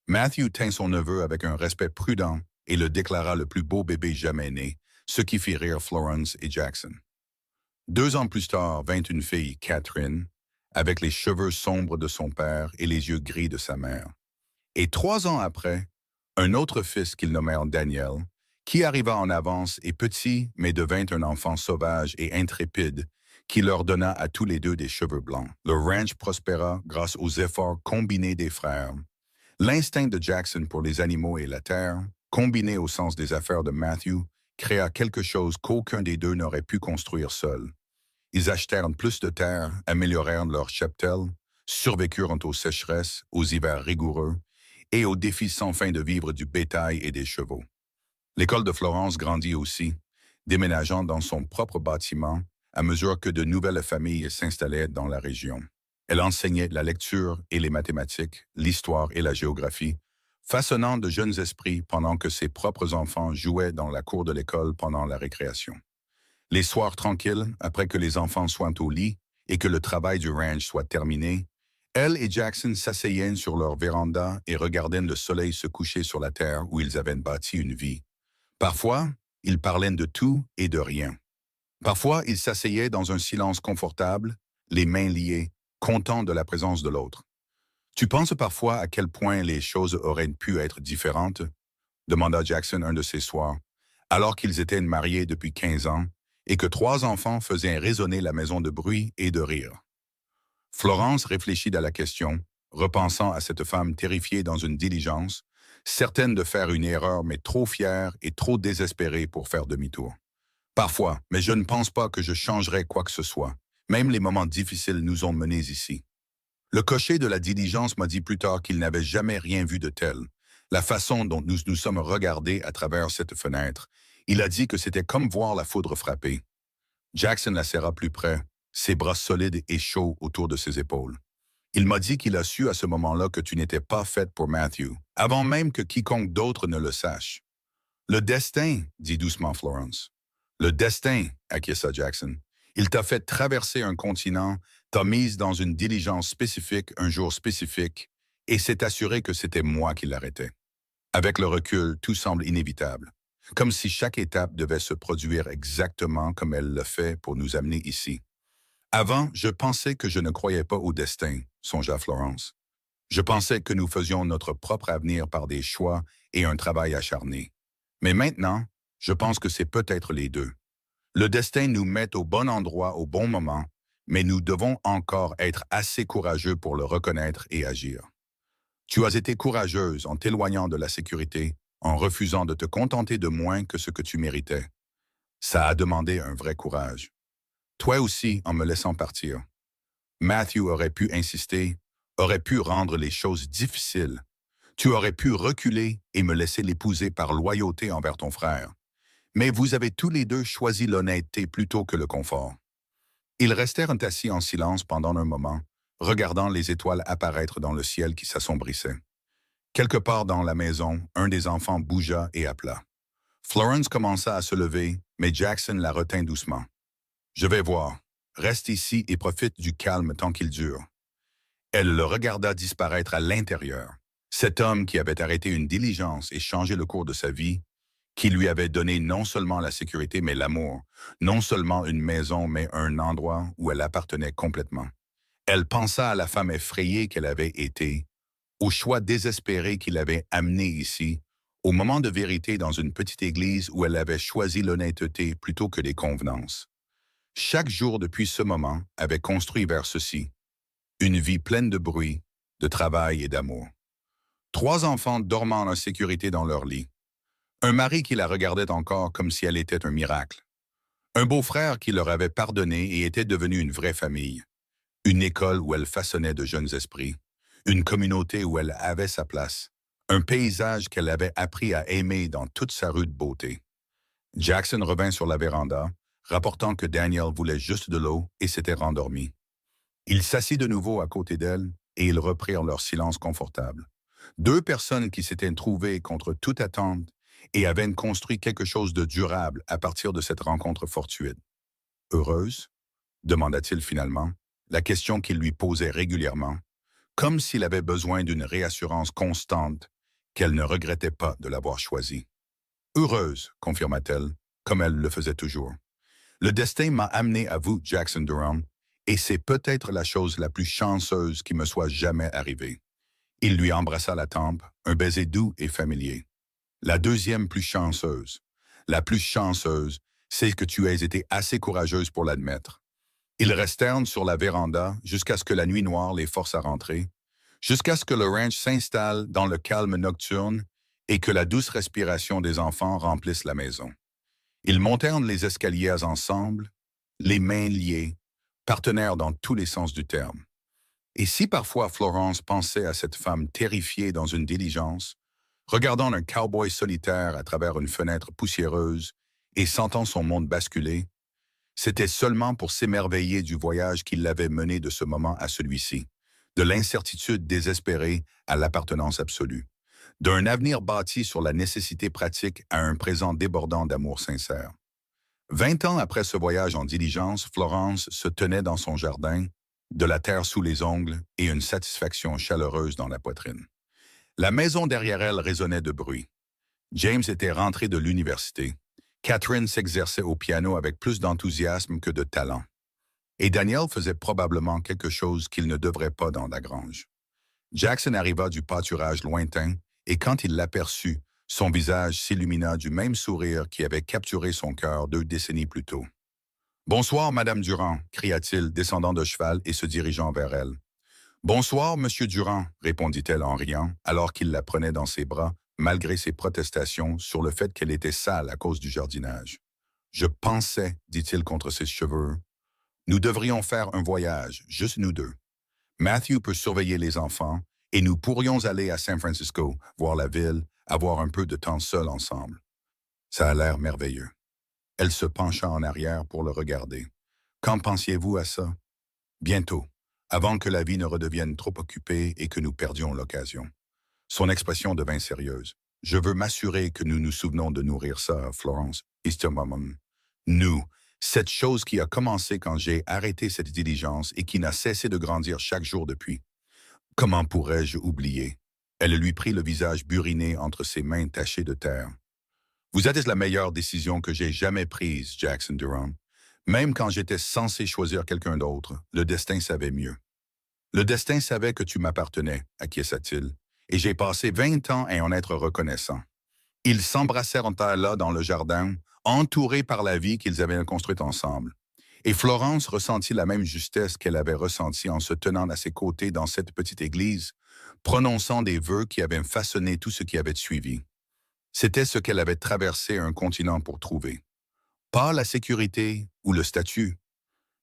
Matthew tint son neveu avec un respect prudent et le déclara le plus beau bébé jamais né, ce qui fit rire Florence et Jackson. 2 ans plus tard vint une fille, Catherine, avec les cheveux sombres de son père et les yeux gris de sa mère. Et 3 ans après, un autre fils qu'ils nommèrent Daniel, qui arriva en avance et petit, mais devint un enfant sauvage et intrépide, qui leur donna à tous les deux des cheveux blancs. Le ranch prospéra grâce aux efforts combinés des frères. L'instinct de Jackson pour les animaux et la terre, combiné au sens des affaires de Matthew, créa quelque chose qu'aucun des deux n'aurait pu construire seul. Ils achetèrent plus de terre, améliorèrent leur cheptel, survécurent aux sécheresses, aux hivers rigoureux et aux défis sans fin de vivre du bétail et des chevaux. L'école de Florence grandit aussi, déménageant dans son propre bâtiment à mesure que de nouvelles familles s'installaient dans la région. Elle enseignait la lecture et les mathématiques, l'histoire et la géographie, façonnant de jeunes esprits pendant que ses propres enfants jouaient dans la cour de l'école pendant la récréation. Les soirs tranquilles, après que les enfants soient au lit et que le travail du ranch soit terminé, Elle et Jackson s'asseyaient sur leur véranda et regardaient le soleil se coucher sur la terre où ils avaient bâti une vie. Parfois, ils parlaient de tout et de rien. Parfois, ils s'asseyaient dans un silence confortable, les mains liées, contents de la présence de l'autre. Tu penses parfois à quel point les choses auraient pu être différentes? Demanda Jackson un de ces soirs, alors qu'ils étaient mariés depuis 15 ans et que 3 enfants faisaient résonner la maison de bruit et de rire. Florence réfléchit à la question, repensant à cette femme terrifiée dans une diligence, certaine de faire une erreur mais trop fière et trop désespérée pour faire demi-tour. Parfois, mais je ne pense pas que je changerais quoi que ce soit. Même les moments difficiles nous ont menés ici. Le cocher de la diligence m'a dit plus tard qu'il n'avait jamais rien vu de tel. La façon dont nous nous sommes regardés à travers cette fenêtre, il a dit que c'était comme voir la foudre frapper. Jackson la serra plus près, ses bras solides et chauds autour de ses épaules. Il m'a dit qu'il a su à ce moment-là que tu n'étais pas faite pour Matthew, avant même que quiconque d'autre ne le sache. Le destin, dit doucement Florence. Le destin, acquiesça Jackson. Il t'a fait traverser un continent, t'a mise dans une diligence spécifique un jour spécifique, et s'est assuré que c'était moi qui l'arrêtais. Avec le recul, tout semble inévitable, comme si chaque étape devait se produire exactement comme elle le fait pour nous amener ici. Avant, je pensais que je ne croyais pas au destin, songea Florence. Je pensais que nous faisions notre propre avenir par des choix et un travail acharné. Mais maintenant, je pense que c'est peut-être les deux. Le destin nous met au bon endroit au bon moment, mais nous devons encore être assez courageux pour le reconnaître et agir. Tu as été courageuse en t'éloignant de la sécurité, en refusant de te contenter de moins que ce que tu méritais. Ça a demandé un vrai courage. Toi aussi en me laissant partir. Matthew aurait pu insister, aurait pu rendre les choses difficiles. Tu aurais pu reculer et me laisser l'épouser par loyauté envers ton frère. Mais vous avez tous les deux choisi l'honnêteté plutôt que le confort. Ils restèrent assis en silence pendant un moment, regardant les étoiles apparaître dans le ciel qui s'assombrissait. Quelque part dans la maison, un des enfants bougea et appela. Florence commença à se lever, mais Jackson la retint doucement. « Je vais voir. Reste ici et profite du calme tant qu'il dure. » Elle le regarda disparaître à l'intérieur. Cet homme qui avait arrêté une diligence et changé le cours de sa vie, qui lui avait donné non seulement la sécurité mais l'amour, non seulement une maison mais un endroit où elle appartenait complètement. Elle pensa à la femme effrayée qu'elle avait été, au choix désespéré qui l'avait amenée ici, au moment de vérité dans une petite église où elle avait choisi l'honnêteté plutôt que les convenances. Chaque jour depuis ce moment avait construit vers ceci, une vie pleine de bruit, de travail et d'amour. 3 enfants dormant en sécurité dans leur lit. Un mari qui la regardait encore comme si elle était un miracle. Un beau-frère qui leur avait pardonné et était devenu une vraie famille. Une école où elle façonnait de jeunes esprits. Une communauté où elle avait sa place. Un paysage qu'elle avait appris à aimer dans toute sa rude beauté. Jackson revint sur la véranda, rapportant que Daniel voulait juste de l'eau et s'était rendormi. Il s'assit de nouveau à côté d'elle et ils reprirent leur silence confortable. 2 personnes qui s'étaient trouvées contre toute attente et avaient construit quelque chose de durable à partir de cette rencontre fortuite. « Heureuse ?» demanda-t-il finalement, la question qu'il lui posait régulièrement, comme s'il avait besoin d'une réassurance constante qu'elle ne regrettait pas de l'avoir choisie. « Heureuse », confirma-t-elle, comme elle le faisait toujours. « Le destin m'a amené à vous, Jackson Durham, et c'est peut-être la chose la plus chanceuse qui me soit jamais arrivée. » Il lui embrassa la tempe, un baiser doux et familier. La deuxième plus chanceuse. La plus chanceuse, c'est que tu aies été assez courageuse pour l'admettre. Ils restèrent sur la véranda jusqu'à ce que la nuit noire les force à rentrer, jusqu'à ce que le ranch s'installe dans le calme nocturne et que la douce respiration des enfants remplisse la maison. Ils montèrent les escaliers ensemble, les mains liées, partenaires dans tous les sens du terme. Et si parfois Florence pensait à cette femme terrifiée dans une diligence, regardant un cow-boy solitaire à travers une fenêtre poussiéreuse et sentant son monde basculer, c'était seulement pour s'émerveiller du voyage qui l'avait mené de ce moment à celui-ci, de l'incertitude désespérée à l'appartenance absolue, d'un avenir bâti sur la nécessité pratique à un présent débordant d'amour sincère. 20 ans après ce voyage en diligence, Florence se tenait dans son jardin, de la terre sous les ongles et une satisfaction chaleureuse dans la poitrine. La maison derrière elle résonnait de bruit. James était rentré de l'université. Catherine s'exerçait au piano avec plus d'enthousiasme que de talent. Et Daniel faisait probablement quelque chose qu'il ne devrait pas dans la grange. Jackson arriva du pâturage lointain, et quand il l'aperçut, son visage s'illumina du même sourire qui avait capturé son cœur 2 décennies plus tôt. « Bonsoir, Madame Durand », cria-t-il, descendant de cheval et se dirigeant vers elle. « Bonsoir, Monsieur Durand », répondit-elle en riant, alors qu'il la prenait dans ses bras, malgré ses protestations sur le fait qu'elle était sale à cause du jardinage. « Je pensais, dit-il contre ses cheveux, nous devrions faire un voyage, juste nous deux. Matthew peut surveiller les enfants, et nous pourrions aller à San Francisco, voir la ville, avoir un peu de temps seul ensemble. Ça a l'air merveilleux. » Elle se pencha en arrière pour le regarder. « Qu'en pensiez-vous à ça? » « Bientôt, avant que la vie ne redevienne trop occupée et que nous perdions l'occasion. » Son expression devint sérieuse. « Je veux m'assurer que nous nous souvenons de nourrir ça, Florence. Nous, cette chose qui a commencé quand j'ai arrêté cette diligence et qui n'a cessé de grandir chaque jour depuis. Comment pourrais-je oublier? » Elle lui prit le visage buriné entre ses mains tachées de terre. « Vous êtes la meilleure décision que j'ai jamais prise, Jackson Durand. Même quand j'étais censé choisir quelqu'un d'autre, le destin savait mieux. Le destin savait que tu m'appartenais, acquiesça-t-il, et j'ai passé 20 ans à en être reconnaissant. » Ils s'embrassèrent là dans le jardin, entourés par la vie qu'ils avaient construite ensemble. Et Florence ressentit la même justesse qu'elle avait ressentie en se tenant à ses côtés dans cette petite église, prononçant des vœux qui avaient façonné tout ce qui avait suivi. C'était ce qu'elle avait traversé un continent pour trouver. Pas la sécurité ou le statut,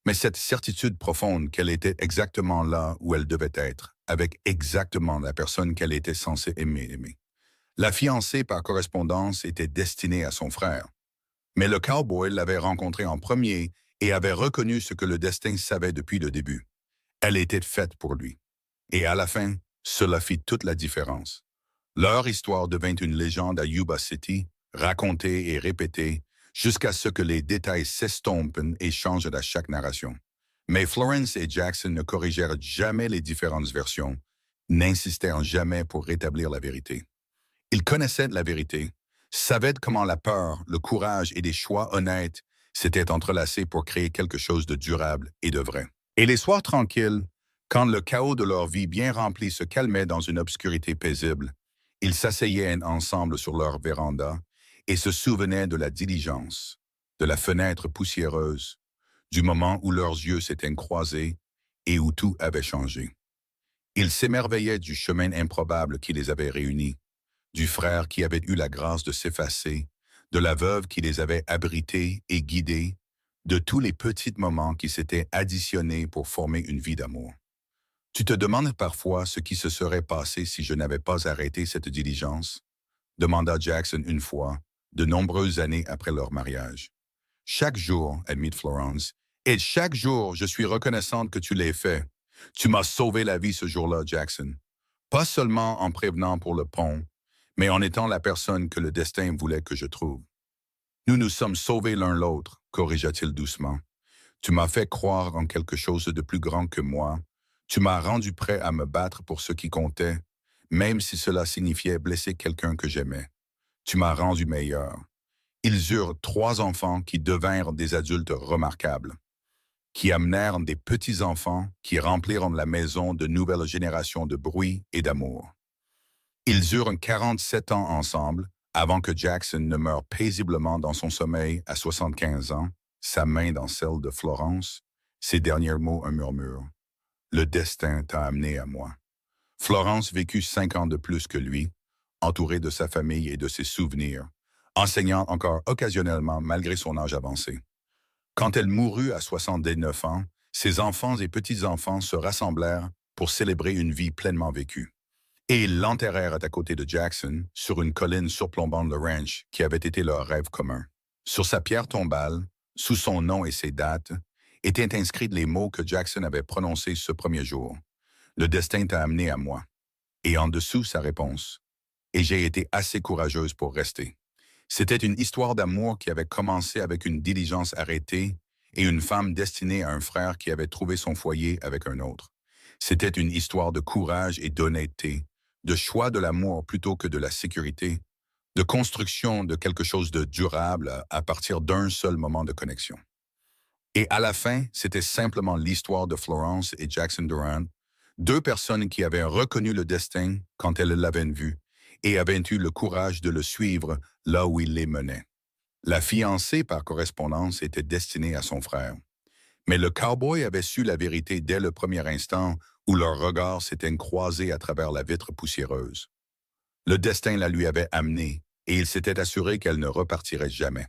mais cette certitude profonde qu'elle était exactement là où elle devait être, avec exactement la personne qu'elle était censée aimer. La fiancée par correspondance était destinée à son frère. Mais le cowboy l'avait rencontrée en premier et avait reconnu ce que le destin savait depuis le début. Elle était faite pour lui. Et à la fin, cela fit toute la différence. Leur histoire devint une légende à Yuba City, racontée et répétée, jusqu'à ce que les détails s'estompent et changent à chaque narration. Mais Florence et Jackson ne corrigèrent jamais les différentes versions, n'insistèrent jamais pour rétablir la vérité. Ils connaissaient la vérité, savaient comment la peur, le courage et des choix honnêtes s'étaient entrelacés pour créer quelque chose de durable et de vrai. Et les soirs tranquilles, quand le chaos de leur vie bien remplie se calmait dans une obscurité paisible, ils s'asseyaient ensemble sur leur véranda et se souvenaient de la diligence, de la fenêtre poussiéreuse, du moment où leurs yeux s'étaient croisés et où tout avait changé. Ils s'émerveillaient du chemin improbable qui les avait réunis, du frère qui avait eu la grâce de s'effacer, de la veuve qui les avait abrités et guidés, de tous les petits moments qui s'étaient additionnés pour former une vie d'amour. « Tu te demandes parfois ce qui se serait passé si je n'avais pas arrêté cette diligence? » demanda Jackson une fois, de nombreuses années après leur mariage. « Chaque jour, admit Florence, et chaque jour, je suis reconnaissante que tu l'aies fait. Tu m'as sauvé la vie ce jour-là, Jackson. Pas seulement en prévenant pour le pont, mais en étant la personne que le destin voulait que je trouve. Nous nous sommes sauvés l'un l'autre, corrigea-t-il doucement. Tu m'as fait croire en quelque chose de plus grand que moi. Tu m'as rendu prêt à me battre pour ce qui comptait, même si cela signifiait blesser quelqu'un que j'aimais. Tu m'as rendu meilleur. » Ils eurent 3 enfants qui devinrent des adultes remarquables, qui amenèrent des petits-enfants qui remplirent la maison de nouvelles générations de bruit et d'amour. Ils eurent 47 ans ensemble avant que Jackson ne meure paisiblement dans son sommeil à 75 ans, sa main dans celle de Florence, ses derniers mots un murmure. « Le destin t'a amené à moi. » Florence vécut 5 ans de plus que lui, entourée de sa famille et de ses souvenirs, enseignant encore occasionnellement malgré son âge avancé. Quand elle mourut à 69 ans, ses enfants et petits-enfants se rassemblèrent pour célébrer une vie pleinement vécue. Et ils l'enterrèrent à côté de Jackson, sur une colline surplombant le ranch qui avait été leur rêve commun. Sur sa pierre tombale, sous son nom et ses dates, étaient inscrits les mots que Jackson avait prononcés ce premier jour. « Le destin t'a amené à moi. » Et en dessous, sa réponse. « Et j'ai été assez courageuse pour rester. » C'était une histoire d'amour qui avait commencé avec une diligence arrêtée et une femme destinée à un frère qui avait trouvé son foyer avec un autre. C'était une histoire de courage et d'honnêteté, de choix de l'amour plutôt que de la sécurité, de construction de quelque chose de durable à partir d'un seul moment de connexion. Et à la fin, c'était simplement l'histoire de Florence et Jackson Durant, deux personnes qui avaient reconnu le destin quand elles l'avaient vu et avaient eu le courage de le suivre là où il les menait. La fiancée par correspondance était destinée à son frère. Mais le cowboy avait su la vérité dès le premier instant où leurs regards s'étaient croisés à travers la vitre poussiéreuse. Le destin la lui avait amenée et il s'était assuré qu'elle ne repartirait jamais.